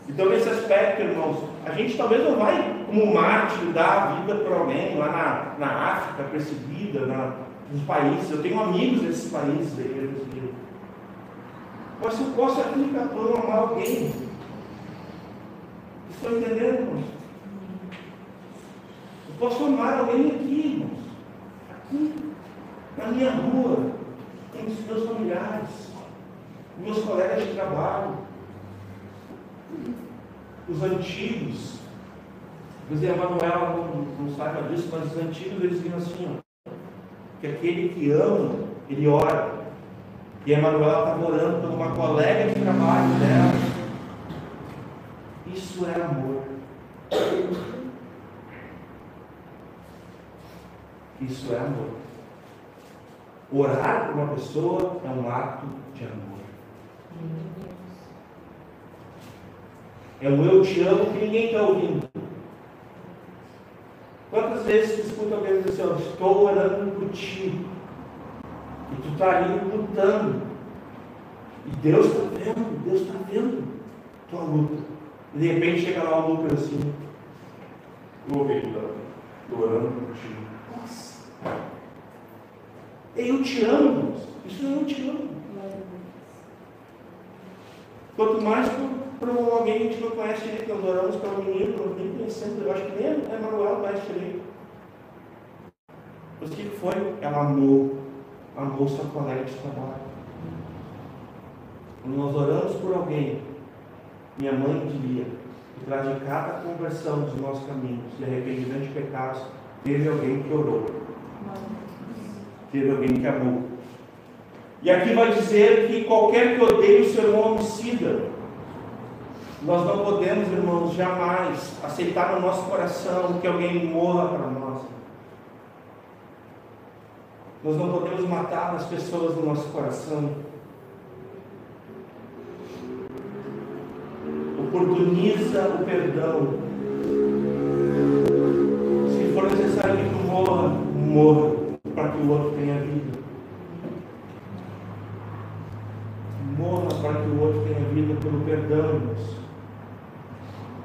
Então, nesse aspecto, irmãos, a gente talvez não vai, como mártir, dar a vida para alguém lá na África, perseguida, nos países. Eu tenho amigos desses países da igreja brasileira. Mas eu posso aqui amar alguém. Estão entendendo, irmãos? Eu posso amar alguém aqui, irmãos. Aqui, na minha rua, entre os meus familiares, meus colegas de trabalho. Os antigos, José Manuel não saiba disso, mas os antigos eles diziam assim, ó, que aquele que ama, ele ora. E Emanuel estava orando por uma colega de trabalho dela. Isso é amor. Isso é amor. Orar por uma pessoa é um ato de amor. É um eu te amo que ninguém está ouvindo. Quantas vezes você escuta alguém dizer assim, estou orando por ti. E tu está ali lutando. E Deus está vendo tua luta. E de repente chega lá o Lucas assim, eu ouvi tudo orando contigo. Nossa! Eu te amo, isso eu te amo. Quanto mais por alguém que a gente não conhece direito, nós oramos para um menino, nós nem conhecemos, eu acho que nem é Manuel mais direito. Mas o que foi? Ela amou sua colega de trabalho. Quando nós oramos por alguém, minha mãe diria, que traz de cada conversão dos nossos caminhos e arrependimento de pecados, teve alguém que orou. Teve alguém que amou. E aqui vai dizer que qualquer que odeie o seu irmão homicida. Nós não podemos, irmãos, jamais aceitar no nosso coração que alguém morra para nós. Nós não podemos matar as pessoas do nosso coração. Oportuniza o perdão. Se for necessário que tu morra, para que o outro tenha vida. Morra para que o outro tenha vida pelo perdão, irmãos.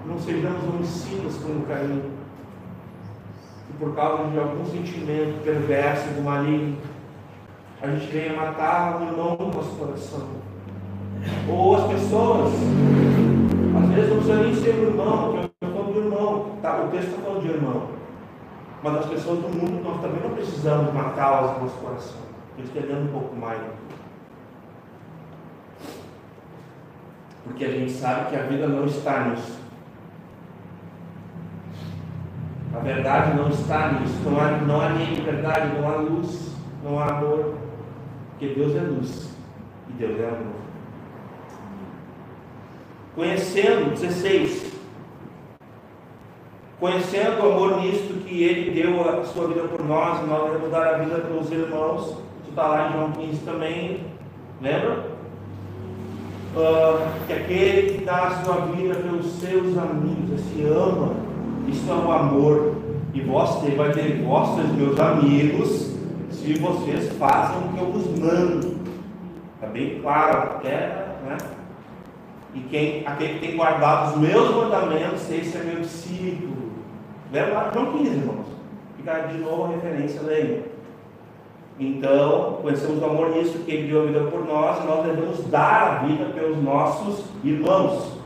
Não sejamos homicidas como Caim, e por causa de algum sentimento perverso do maligno, a gente venha matar o irmão do nosso coração. Ou as pessoas, às vezes não precisa nem ser o irmão, eu estou falando do irmão, tá? O texto está falando de irmão. Mas as pessoas do mundo, nós também não precisamos matá-las no nosso coração. Eles entendendo um pouco mais. Porque a gente sabe que a vida não está nisso. A verdade não está nisso. Não há nem verdade, não há luz, não há amor. Porque Deus é luz e Deus é amor. Conhecendo, 16. Conhecendo o amor nisto que Ele deu a sua vida por nós, e nós devemos dar a vida pelos irmãos. Isso está lá em João 15 também. Lembra? Que aquele que dá a sua vida pelos seus amigos, se ama, isso é o amor. E você vai ter vossos meus amigos, se vocês fazem o que eu vos mando. Está bem claro, né? E aquele que tem guardado os meus mandamentos, esse é meu discípulo. Lembra lá, João 15, irmãos. Fica de novo a referência, lembra? Então, conhecemos o amor nisso, que Ele deu a vida por nós, e nós devemos dar a vida pelos nossos irmãos.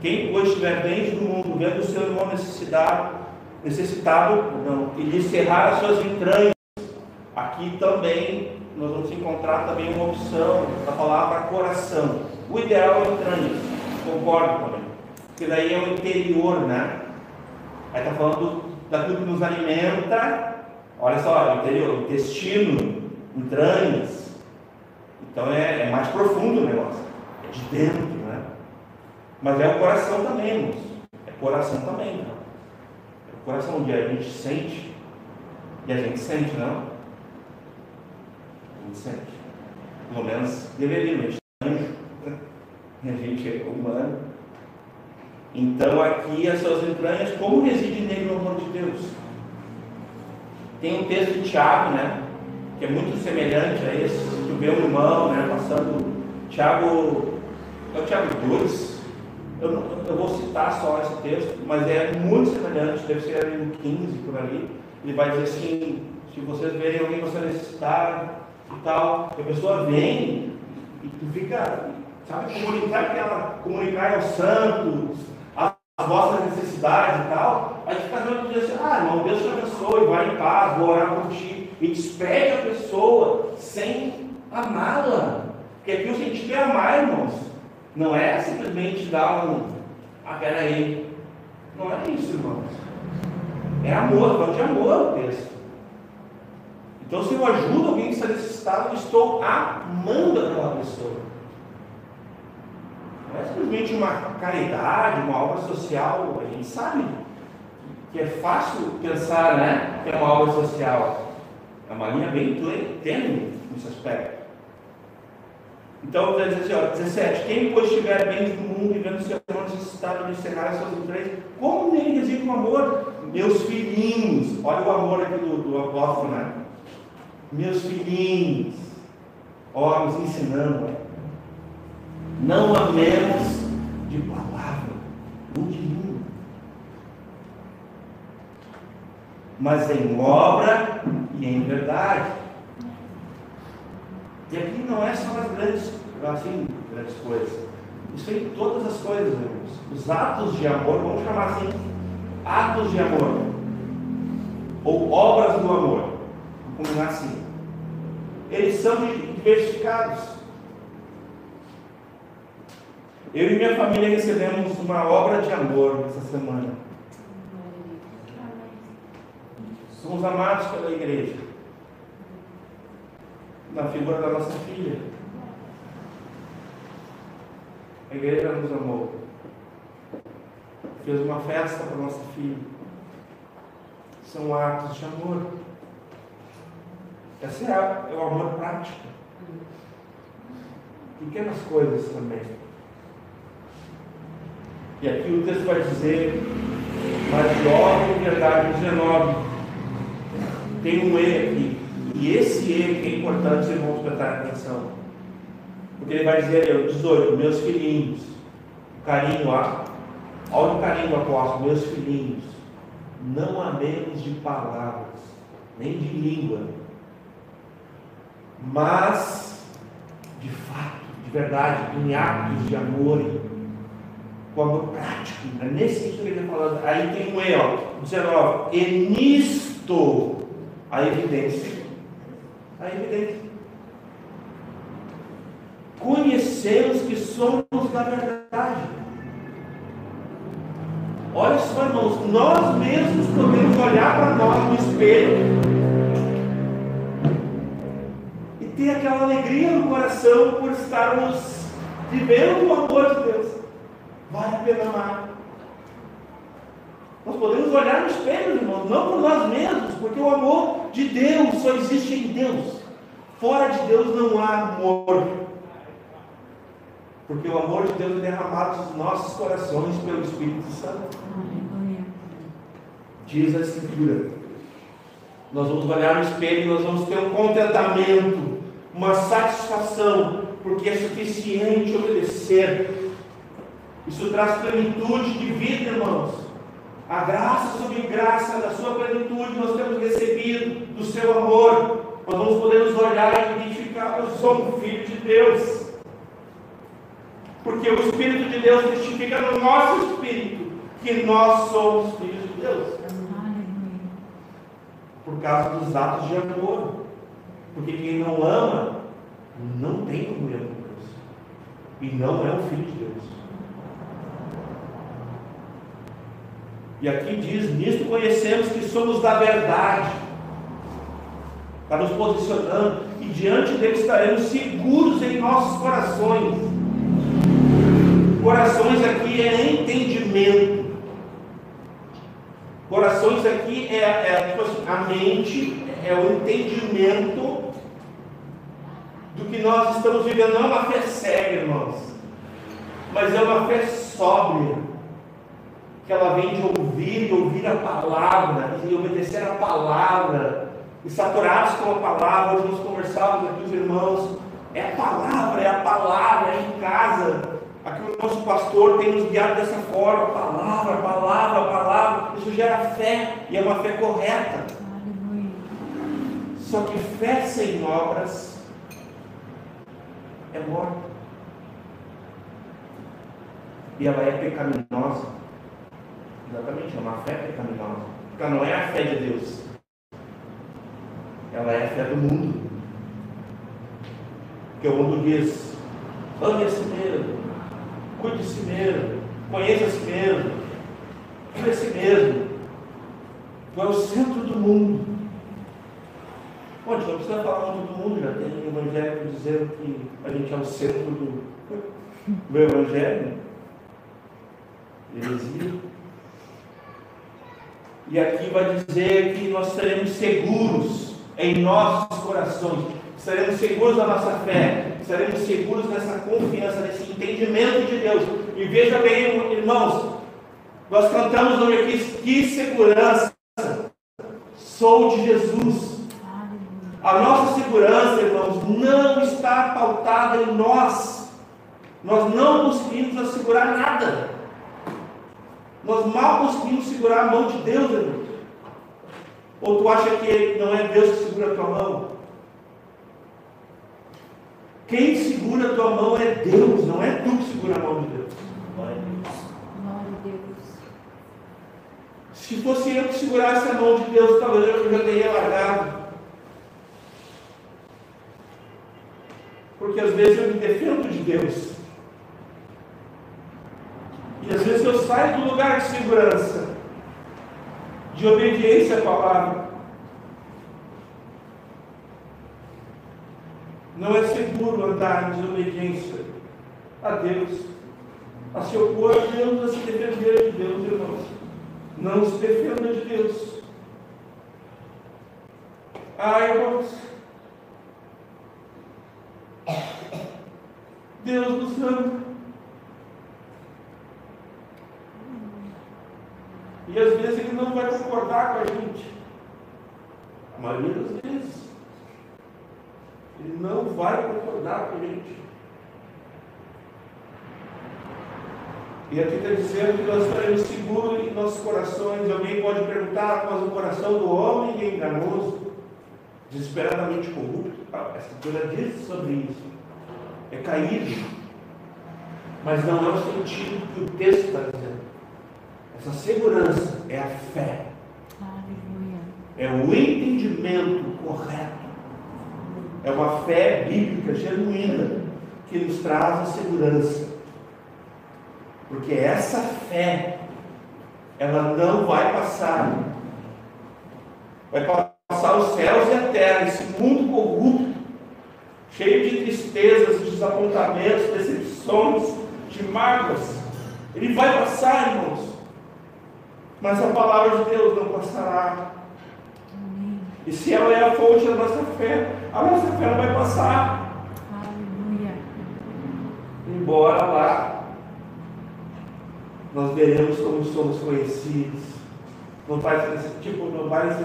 Quem, pois, estiver dentro do mundo, vendo o seu irmão necessitado, e lhe cerrar as suas entranhas, aqui também nós vamos encontrar também uma opção da palavra coração. O ideal é entranhas, concordo também, porque daí é o interior, né? Aí está falando daquilo que nos alimenta. Olha só, interior, intestino, entranhas. Então é mais profundo o negócio, é de dentro, né? Mas é o coração também, irmãos. É coração também, né? É o coração onde a gente sente, e a gente sente, não? A gente sente. Pelo menos deveria, a gente é anjo, e a gente é humano. Então aqui as suas entranhas, como reside nele o amor de Deus? Tem um texto de Tiago, né, que é muito semelhante a esse. Tu vê um irmão, né, passando. Tiago, é o Tiago 2. Eu vou citar só esse texto, mas é muito semelhante, deve ser ali no 15 por ali. Ele vai dizer assim: se vocês verem alguém que você necessitar e tal, a pessoa vem e tu fica, sabe, comunicar aos santos as vossas necessidades e tal. Aí fica vendo e diz assim: irmão, Deus te abençoe, vai em paz, vou orar por ti. E despede a pessoa sem amá-la. Porque aqui o sentido é amar, irmãos. Não é simplesmente dar peraí. Não é isso, irmãos. É amor, fala de amor o texto. Então, se eu ajudo alguém que está necessitado, eu estou amando aquela pessoa. Não é simplesmente uma caridade, uma obra social. A gente sabe que é fácil pensar, né, que é uma obra social. É uma linha bem tênue nesse aspecto. Então, vai dizer assim, 17: quem, pois, estiver bem do mundo e vendo seu irmão necessitado de encerrar seus entranhas, como nele reside o amor? Meus filhinhos, olha o amor aqui do apóstolo, né? Meus filhinhos, nos ensinando, não amemos de palavra, no de língua, mas em obra e em verdade. E aqui não é só as grandes coisas. Isso é em todas as coisas, irmãos. Os atos de amor, vamos chamar assim, atos de amor, ou obras do amor, vamos combinar assim. Eles são diversificados. Eu e minha família recebemos uma obra de amor essa semana. Somos amados pela igreja, na figura da nossa filha. A igreja nos amou, fez uma festa para nossa filha. São atos de amor. Esse é o amor prático. Pequenas coisas também. E aqui o texto vai dizer, mas de obra e verdade, 19. Tem um E aqui. E esse E que é importante, vocês vão prestar atenção. Porque ele vai dizer, 18, meus filhinhos. Carinho, olha o carinho do apóstolo, meus filhinhos. Não amemos de palavras, nem de língua, mas de fato, de verdade, em atos de amor, com amor prático. É nesse sentido que ele está falando. Aí tem um E, 19. E nisto a evidência. A evidência. Conhecemos que somos da verdade. Olha só, irmãos, nós mesmos podemos olhar para nós no espelho e ter aquela alegria no coração por estarmos vivendo o amor de Deus. Vale a pena amar. Nós podemos olhar no espelho, irmãos, não por nós mesmos, porque o amor de Deus só existe em Deus. Fora de Deus não há amor. Porque o amor de Deus é derramado nos nossos corações pelo Espírito Santo. Diz a Escritura. Nós vamos olhar no espelho e nós vamos ter um contentamento, uma satisfação, porque é suficiente obedecer. Isso traz plenitude de vida, irmãos. A graça sobre graça, da sua plenitude, nós temos recebido do seu amor. Nós vamos poder nos olhar e identificar: eu sou um filho de Deus. Porque o Espírito de Deus testifica no nosso espírito que nós somos filhos de Deus. Por causa dos atos de amor. Porque quem não ama não tem comunhão com Deus. E não é um filho de Deus. E aqui diz: nisto conhecemos que somos da verdade. Está nos posicionando. E diante dele estaremos seguros em nossos corações. Corações aqui é entendimento. Corações aqui tipo assim, a mente é o entendimento do que nós estamos vivendo. Não é uma fé cega, irmãos, mas é uma fé sóbria, que ela vem de ouvir a palavra e obedecer a palavra, e saturados com a palavra. Hoje nós conversávamos aqui, os irmãos, é a palavra, é em casa. Aqui o nosso pastor tem nos guiado dessa forma: palavra. Isso gera fé, e é uma fé correta. Só que fé sem obras é morta, e ela é pecaminosa. Exatamente, é uma fé pecaminosa, porque ela não é a fé de Deus, ela é a fé do mundo. Porque o mundo diz: ame a si mesmo, cuide de si mesmo, conheça a si mesmo, viva a si mesmo. Tu é o centro do mundo. Bom, a gente não precisa falar muito do mundo, já tem o Evangelho dizendo que a gente é o centro do Evangelho. Heresia. E aqui vai dizer que nós seremos seguros em nossos corações, estaremos seguros da nossa fé, estaremos seguros nessa confiança, nesse entendimento de Deus. E veja bem, irmãos, nós cantamos hoje aqui: que segurança sou de Jesus. A nossa segurança, irmãos, não está pautada em nós. Nós não conseguimos assegurar nada. Nós mal conseguimos segurar a mão de Deus, irmão. Ou tu acha que não é Deus que segura a tua mão? Quem segura a tua mão é Deus, não é tu que segura a mão de Deus. Glória a Deus. Se fosse eu que segurasse a mão de Deus, talvez eu já teria largado. Porque às vezes eu me defendo de Deus. E às vezes eu saio do lugar de segurança, de obediência à palavra. Não é seguro andar em desobediência a Deus, a se opor a Deus, a se defender de Deus, irmãos. Não se defenda de Deus. Irmãos, Deus nos ama. E às vezes Ele não vai concordar com a gente. A maioria das vezes. Ele não vai concordar com a gente. E aqui está dizendo que nós estaremos seguros em nossos corações. Alguém pode perguntar, mas o coração do homem é enganoso, desesperadamente corrupto. A Escritura diz sobre isso. É caído. Mas não é o sentido que o texto está dizendo. Essa segurança é a fé. Aleluia. É o entendimento correto. É uma fé bíblica genuína que nos traz a segurança. Porque essa fé, ela não vai passar. Vai passar os céus e a terra, esse mundo corrupto, cheio de tristezas, de desapontamentos, decepções, de mágoas. Ele vai passar, irmãos. Mas a palavra de Deus não passará. Amém. E se ela é a fonte da nossa fé, a nossa fé não vai passar. Aleluia. Embora lá nós veremos como somos conhecidos. Não vai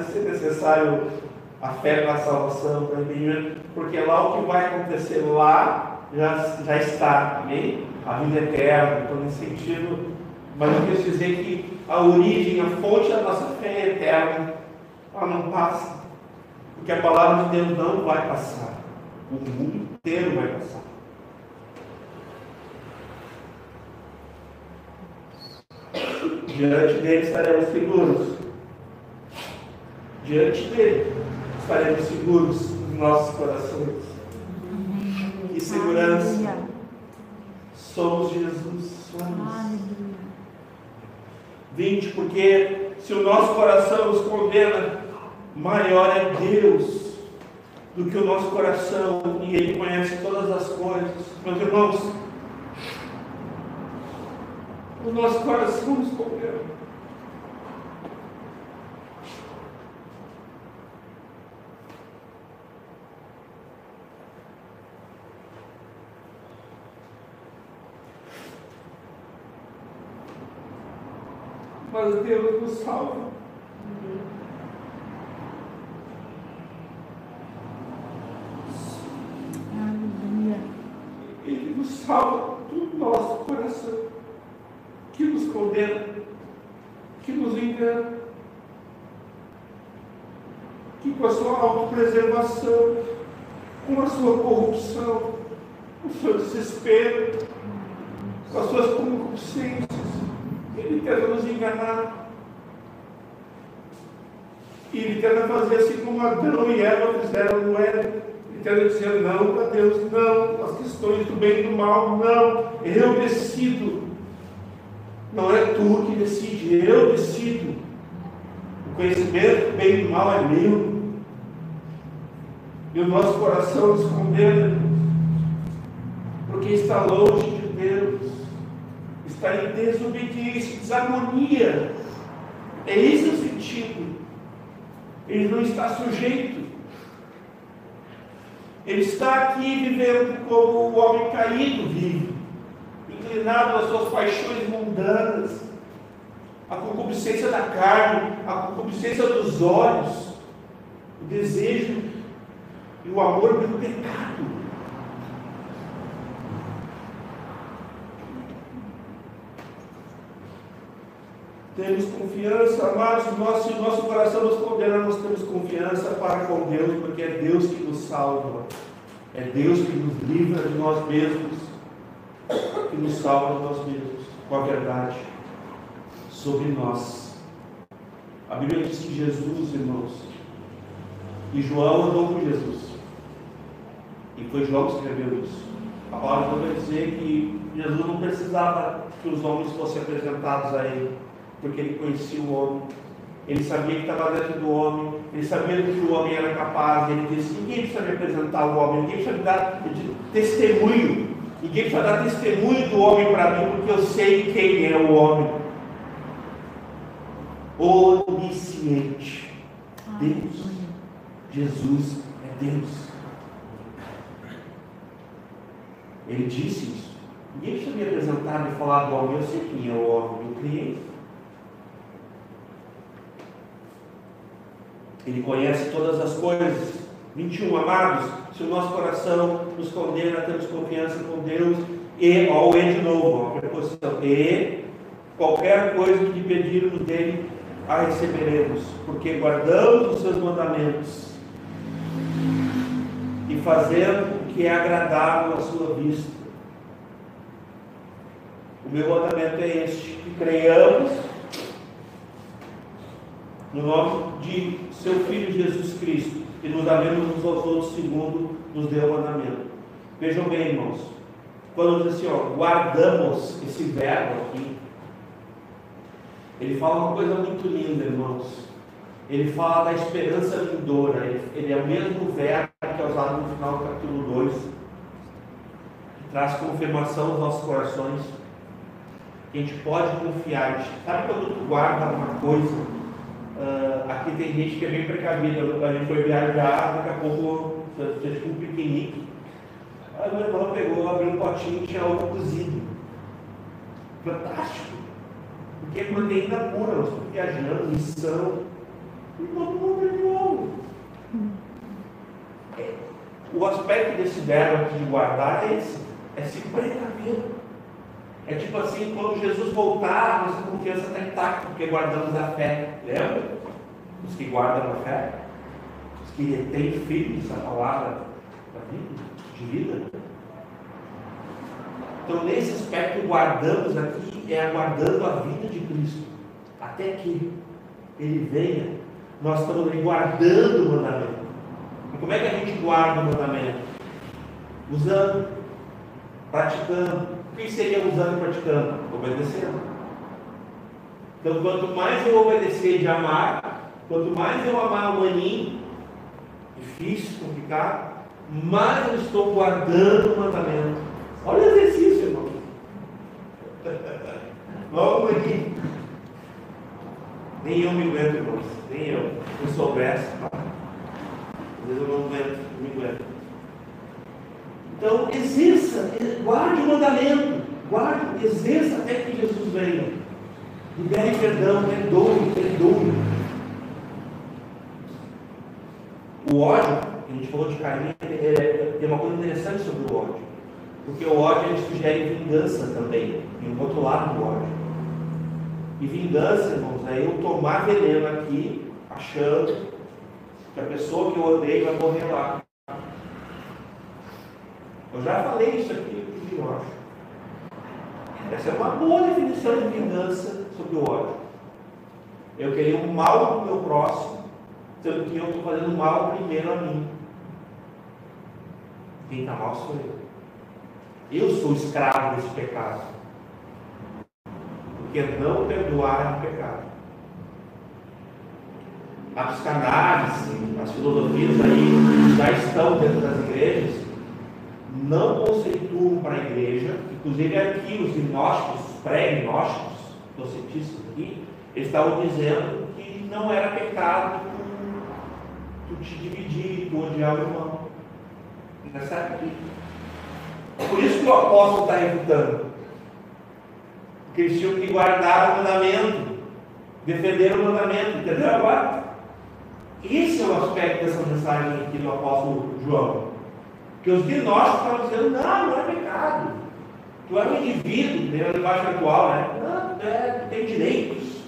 ser necessário a fé para a salvação, para entendimento, porque lá o que vai acontecer lá já está, amém? A vida eterna, então nesse sentido, mas eu quis dizer que a origem, a fonte da nossa fé é eterna, ela não passa, porque a palavra de Deus não vai passar, o mundo inteiro vai passar. Diante dele estaremos seguros. Diante dele estaremos seguros nos nossos corações. Amém. Que segurança. Aleluia. Somos Jesus. Somos. Aleluia. 20, porque se o nosso coração nos condena, maior é Deus do que o nosso coração, e Ele conhece todas as coisas. Meus irmãos, o nosso coração nos condena. Mas Deus nos salva. Aleluia. Ele nos salva do nosso coração, que nos condena, que nos engana, que com a sua autopreservação, com a sua corrupção, com o seu desespero, com as suas concupiscências, ele tenta nos enganar. E ele tenta fazer assim como Adão e Eva fizeram no Éden. Ele tenta dizer não para Deus, não, as questões do bem e do mal, não, eu decido. Não é tu que decide, eu decido. O conhecimento do bem e do mal é meu. E o nosso coração nos condena, porque está longe de Deus, está em desobediência, desarmonia. É esse o sentido. Ele não está sujeito. Ele está aqui vivendo como o homem caído vive, inclinado às suas paixões mundanas, a concupiscência da carne, a concupiscência dos olhos, o desejo e o amor pelo pecado. Temos confiança, amados, se o nosso coração nos condena, nós temos confiança para com Deus, porque é Deus que nos salva, é Deus que nos livra de nós mesmos, que nos salva de nós mesmos, com a verdade sobre nós. A Bíblia diz que Jesus, irmãos, e João andou com Jesus, e foi João que escreveu isso. A palavra vai dizer que Jesus não precisava que os homens fossem apresentados a ele, porque ele conhecia o homem, ele sabia que estava dentro do homem, ele sabia que o homem era capaz, ele disse: ninguém precisa me apresentar o homem, ninguém precisa me dar testemunho, ninguém precisa dar testemunho do homem para mim, porque eu sei quem é o homem. Onisciente, Deus, Jesus é Deus. Ele disse isso. Ninguém precisa me apresentar e falar do homem, eu sei quem é o homem, eu criei. Ele conhece todas as coisas. 21, amados, se o nosso coração nos condena, temos confiança com Deus, e, ó, o E de novo, a preposição, e qualquer coisa que pedirmos dele, a receberemos, porque guardamos os seus mandamentos e fazemos o que é agradável à sua vista. O meu mandamento é este: que creiamos no nome de seu Filho Jesus Cristo e nos amemos uns aos outros segundo nos deu o mandamento. Vejam bem, irmãos, quando diz assim, ó, guardamos, esse verbo aqui, ele fala uma coisa muito linda, irmãos. Ele fala da esperança vindoura. Ele é o mesmo verbo que é usado no final do capítulo 2, que traz confirmação aos nossos corações, que a gente pode confiar. Sabe quando tu guarda uma coisa? Aqui tem gente que é bem precavida. A gente foi viajar, daqui a pouco fez um piquenique. Aí meu irmão pegou, abriu um potinho e tinha ovo cozido. Fantástico! Porque é proteína pura, nós estamos viajando, missão, e todo mundo de novo. O aspecto desse verbo aqui de guardar é esse: é se precaver. É tipo assim, quando Jesus voltar, nossa confiança está intacta, porque guardamos a fé. Lembra? Os que guardam a fé, os que retêm firmes a palavra da vida, de vida. Então, nesse aspecto, guardamos aqui, é aguardando a vida de Cristo, até que Ele venha. Nós estamos ali guardando o mandamento. E como é que a gente guarda o mandamento? Usando, praticando. O que seria usando e praticando? Obedecendo. Então, quanto mais eu obedecer de amar, quanto mais eu amar o maninho, difícil, complicado, mais eu estou guardando o mandamento. Olha o exercício, irmão. Vamos aqui. Nem eu me aguento, irmãos. Nem eu. Se eu soubesse, às vezes eu não aguento, não me aguento. Então, exerça, guarde o mandamento. Guarde, exerça até que Jesus venha. Libere perdão, perdoe. O ódio, a gente falou de carinho, tem uma coisa interessante sobre o ódio. Porque o ódio ele sugere vingança também. Tem um outro lado do ódio. E vingança, irmãos, é eu tomar veneno aqui, achando que a pessoa que eu odeio vai morrer lá. Eu já falei isso aqui, eu acho. Essa é uma boa definição de vingança sobre o ódio. Eu querer o mal do meu próximo, sendo que eu estou fazendo mal primeiro a mim. Quem está mal sou eu. Eu sou escravo desse pecado. Porque não perdoar é um pecado. A psicanálise, as filosofias aí já estão dentro das igrejas, não conceituam para a igreja, inclusive aqui os gnósticos, pré-gnósticos, docetistas aqui, eles estavam dizendo que não era pecado tu te dividir, tu odiar o irmão. Nessa aqui. Por isso que o apóstolo está refutando. Porque eles tinham que guardar o mandamento, defender o mandamento, entendeu agora? Esse é o aspecto dessa mensagem aqui do apóstolo João. Que os gnósticos estavam dizendo, não é pecado. Tu é um indivíduo, tem a linguagem atual, né? Não, tu tem direitos.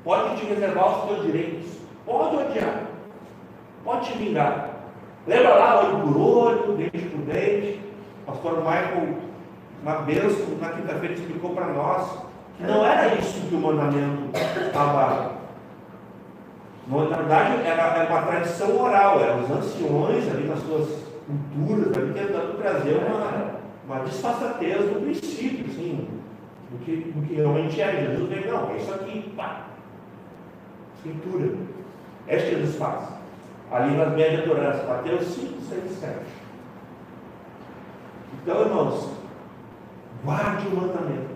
pode te reservar os teus direitos, pode odiar, pode te vingar. Lembra lá, olho por olho, dente por dente? O pastor Michael, uma bênção, na quinta-feira explicou para nós que não era isso que o mandamento estava. Na verdade, era uma tradição oral, eram os anciões ali nas suas culturas, ali tentando trazer uma disfarçatez do princípio, assim, do que realmente é. Jesus vem, não, é isso aqui, pá, escritura. É isso que Jesus faz. Ali nas bem-aventuranças, Mateus 5, 6 e 7. Então, irmãos, guarde o mandamento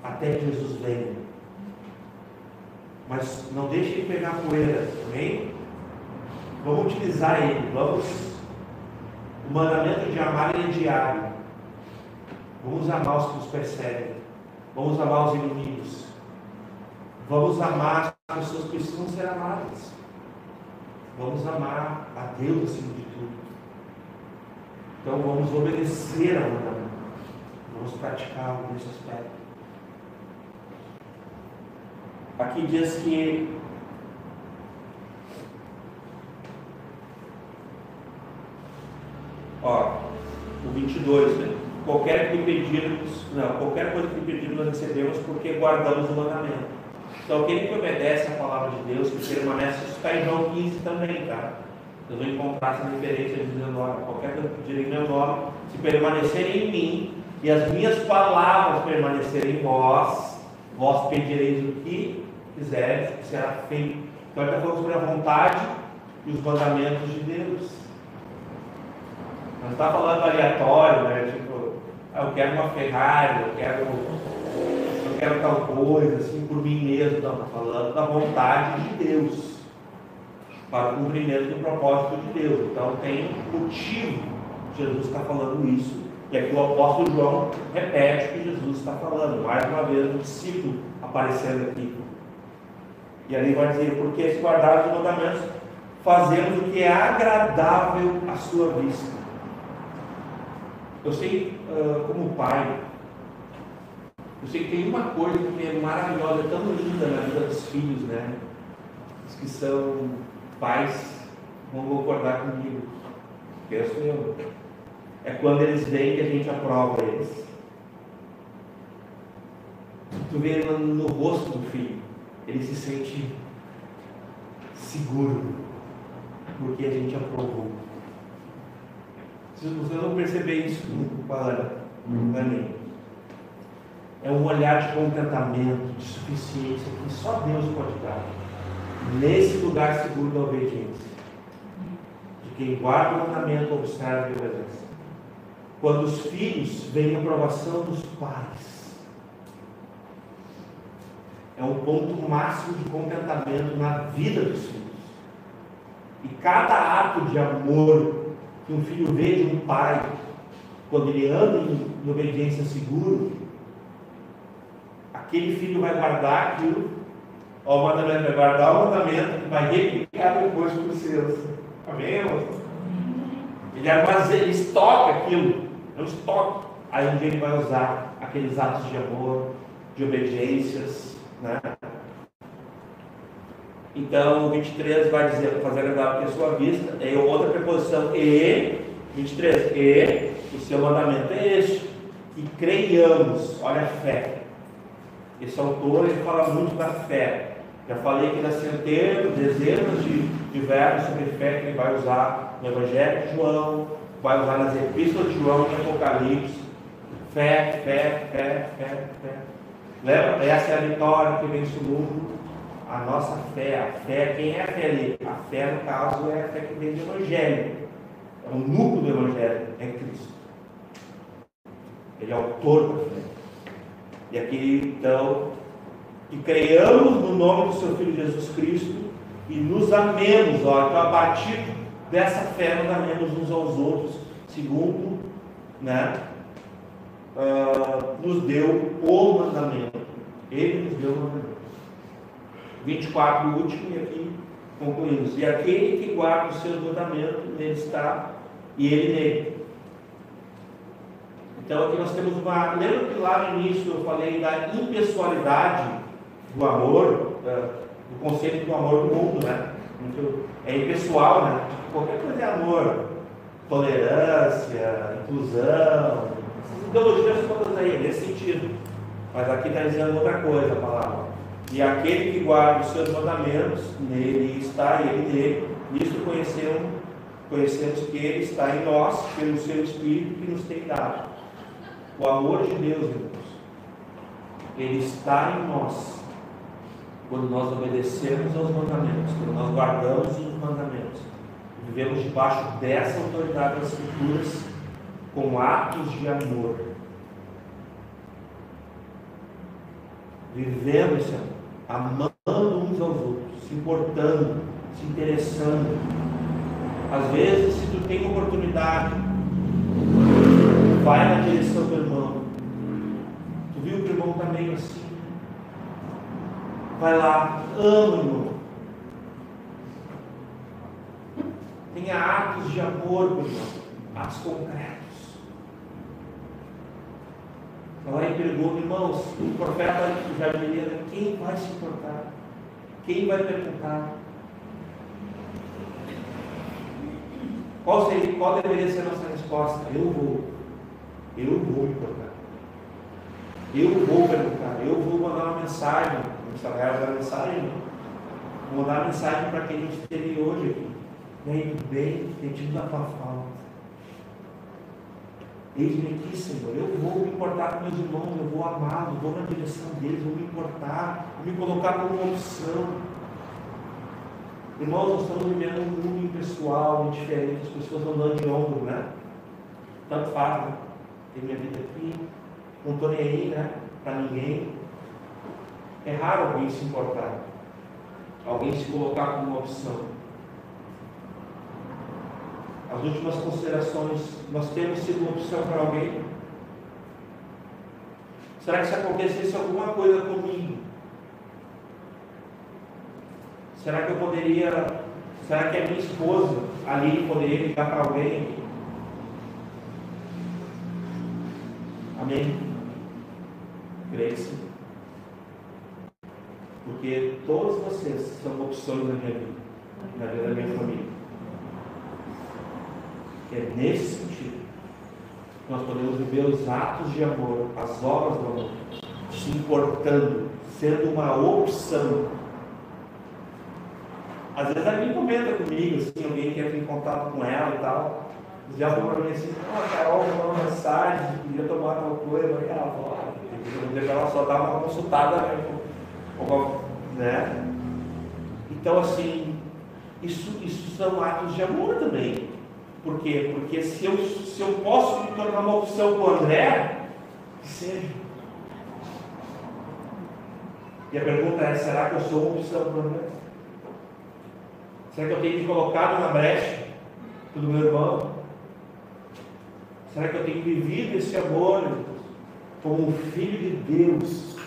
até que Jesus venha. Mas não deixe ele pegar poeira, amém? Vamos utilizar ele, o mandamento de amar ele é diário. Vamos amar os que nos perseguem, vamos amar os inimigos, vamos amar as pessoas que precisam ser amadas, vamos amar a Deus acima de tudo. Então vamos obedecer ao mandamento, vamos praticar nesse aspecto. Aqui diz que o 22, né? Qualquer coisa que pedirmos nós recebemos porque guardamos o mandamento. Então aquele que obedece a palavra de Deus, que permanece, isso está em João 15 também, tá? Eu vou encontrar essa referência dizendo, qualquer coisa que pedir em meu nome, se permanecerem em mim, e as minhas palavras permanecerem em vós pedireis o que quiseres, que será feito. Então ele está falando sobre a vontade e os mandamentos de Deus. Não está falando aleatório, né? Tipo, eu quero uma Ferrari, eu quero tal coisa, assim, por mim mesmo. Não, está falando da vontade de Deus, para o cumprimento do propósito de Deus. Então tem motivo, Jesus está falando isso, e aqui o apóstolo João repete o que Jesus está falando, mais uma vez um discípulo aparecendo aqui. E ali vai dizer, porque se guardar os mandamentos, fazemos o que é agradável à sua vista. Eu sei, como pai, eu sei que tem uma coisa que é maravilhosa, tão linda na vida dos filhos, né? Os que são pais vão concordar comigo, que eu sou eu. É quando eles veem que a gente aprova eles. Tu vê no rosto do filho, ele se sente seguro, porque a gente aprovou. Se vocês vão perceber isso com a Ana, é um olhar de contentamento, de suficiência que só Deus pode dar, nesse lugar seguro da obediência, de quem guarda o mandamento, observa e obedece. Quando os filhos veem a aprovação dos pais, é um ponto máximo de contentamento na vida dos filhos. E cada ato de amor que um filho vê de um pai, quando ele anda em obediência seguro, aquele filho vai guardar aquilo, o mandamento, vai guardar o mandamento e vai replicar depois para os seus. Amém, irmãos? Ele estoca aquilo, não estoca. Aí um dia ele vai usar aqueles atos de amor, de obediências, né? Então, o 23 vai dizer, fazer agradável à sua vista, é outra preposição, 23, o seu mandamento é este, que creiamos, olha a fé. Esse autor, ele fala muito da fé. Já falei que das centenas, dezenas de verbos sobre fé que ele vai usar no Evangelho de João, vai usar nas Epístolas de João e Apocalipse. Fé, fé, fé, fé, fé. Lembra? Essa é a vitória que vence o mundo. A nossa fé, quem é a fé ali? A fé, no caso, é a fé que vem do Evangelho. É o núcleo do Evangelho, é Cristo. Ele é o autor da fé. E aqui, então, que creiamos no nome do seu Filho Jesus Cristo e nos amemos. Ó, então, a partir dessa fé, nós amemos uns aos outros, segundo, né, nos deu o mandamento. Ele nos deu o mandamento. 24, o último, e aqui concluímos. E aquele que guarda os seus mandamentos, nele está, e ele nele. Então aqui nós temos uma... Lembra que lá no início eu falei da impessoalidade do amor, do conceito do amor do mundo, né? É impessoal, né? Qualquer coisa é amor, tolerância, inclusão, essas ideologias todas aí, nesse sentido. Mas aqui está dizendo outra coisa a palavra. E aquele que guarda os seus mandamentos, nele está, e ele nele. Nisso conhecemos que ele está em nós, pelo seu Espírito que nos tem dado. O amor de Deus, irmãos, ele está em nós. Quando nós obedecemos aos mandamentos, quando nós guardamos os mandamentos, vivemos debaixo dessa autoridade das Escrituras com atos de amor. Vivemos amando uns aos outros, se importando, se interessando. Às vezes, se tu tem oportunidade, vai na direção do irmão. Tu viu que o irmão está meio assim? Vai lá, ama o irmão. Tenha atos de amor, meu irmão, atos concretos. Vai lá e pergunta, irmãos, o profeta já diria, quem vai se importar? Quem vai perguntar? Qual deveria ser a nossa resposta? Eu vou me importar. Eu vou perguntar, eu vou mandar uma mensagem. Da mensagem, vou mandar uma mensagem para quem a gente teve hoje aqui. E aí, tudo bem? Sentindo da tua falta. Eis-me aqui, Senhor. Eu vou me importar com meus irmãos, eu vou amá-los, vou na direção deles, vou me importar, vou me colocar como uma opção. Irmãos, nós estamos vivendo um mundo impessoal, indiferente, as pessoas andando de ombro, né? Tanto faz, né? Tem minha vida aqui, não estou nem aí, né? Para ninguém. É raro alguém se importar, alguém se colocar como uma opção. As últimas considerações, nós temos sido uma opção para alguém? Será que se acontecesse alguma coisa comigo, será que será que a minha esposa ali poderia ligar para alguém? Amém? Creio que sim. Porque todos vocês são opções na minha vida, na vida da minha família. É nesse sentido que nós podemos viver os atos de amor, as obras do amor, se importando, sendo uma opção. Às vezes alguém comenta comigo, assim, alguém quer ter contato com ela e tal. Já vou para mim assim, Carol mandou uma mensagem, queria tomar tal coisa, eu falei, ela só dá uma consultada, né? Então, assim, isso são atos de amor também. Por quê? Porque se eu posso me tornar uma opção com o André, que seja. E a pergunta é, será que eu sou uma opção para o André? Será que eu tenho me colocado na brecha pelo meu irmão? Será que eu tenho vivido esse amor como um filho de Deus,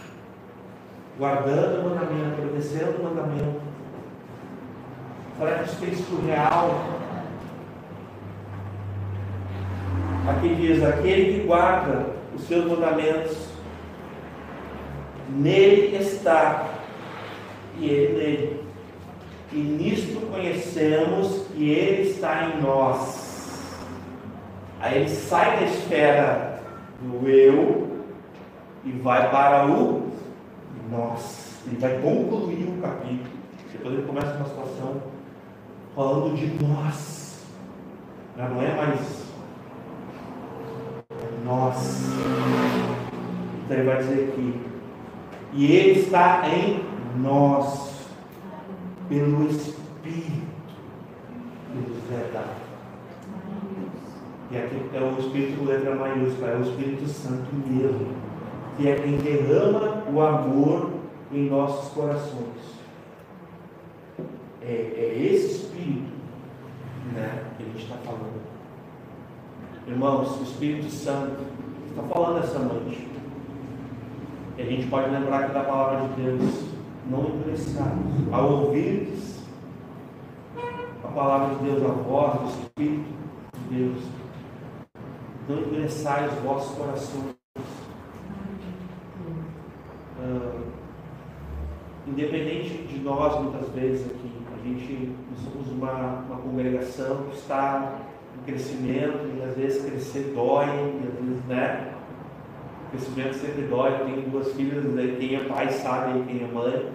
guardando o mandamento, obedecendo o mandamento? Será que isso tem sido real? Aqui diz, aquele que guarda os seus mandamentos, nele está, e ele nele. E nisto conhecemos que ele está em nós. Aí ele sai da esfera do eu e vai para o nós. Ele vai concluir o capítulo. Depois ele começa uma situação falando de nós. Já não é mais nós. Então ele vai dizer aqui, e ele está em nós, pelo Espírito que nos é dado. E aqui é o Espírito com letra maiúscula, é o Espírito Santo mesmo, que é quem derrama o amor em nossos corações. É esse Espírito, né, que a gente está falando. Irmãos, o Espírito Santo está falando essa noite. E a gente pode lembrar que da palavra de Deus, não endureçados, ao ouvir a palavra de Deus, a voz do Espírito de Deus, não endureçais os vossos corações. independente de nós, muitas vezes aqui, nós somos uma congregação que está em crescimento, e às vezes crescer dói, e às vezes, né? O crescimento sempre dói. Eu tenho 2 filhas, quem é pai sabe quem é mãe.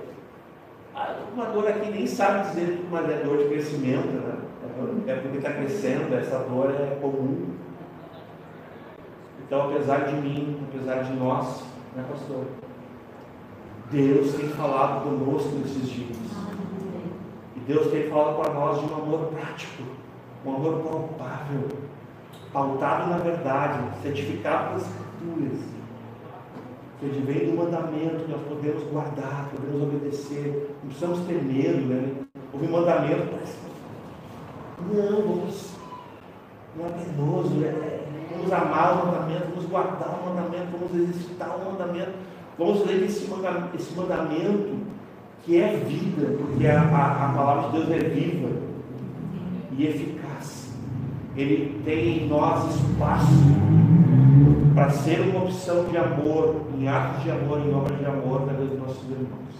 Uma dor aqui nem sabe dizer que uma dor de crescimento, né? É porque está crescendo, essa dor é comum. Então, apesar de mim, apesar de nós, né, pastor? Deus tem falado conosco nesses dias. E Deus tem falado para nós de um amor prático, um amor palpável, pautado na verdade, certificado pelas Escrituras, que advém do mandamento que nós podemos guardar, podemos obedecer, não precisamos ter medo, né? Ouvir mandamento, parece não é penoso, vamos amar o mandamento, vamos guardar o mandamento, vamos exercitar o mandamento, vamos ler esse mandamento que é vida, porque a palavra de Deus é viva e eficaz. Ele tem em nós espaço para ser uma opção de amor, em atos de amor, em obras de amor na vida dos nossos irmãos.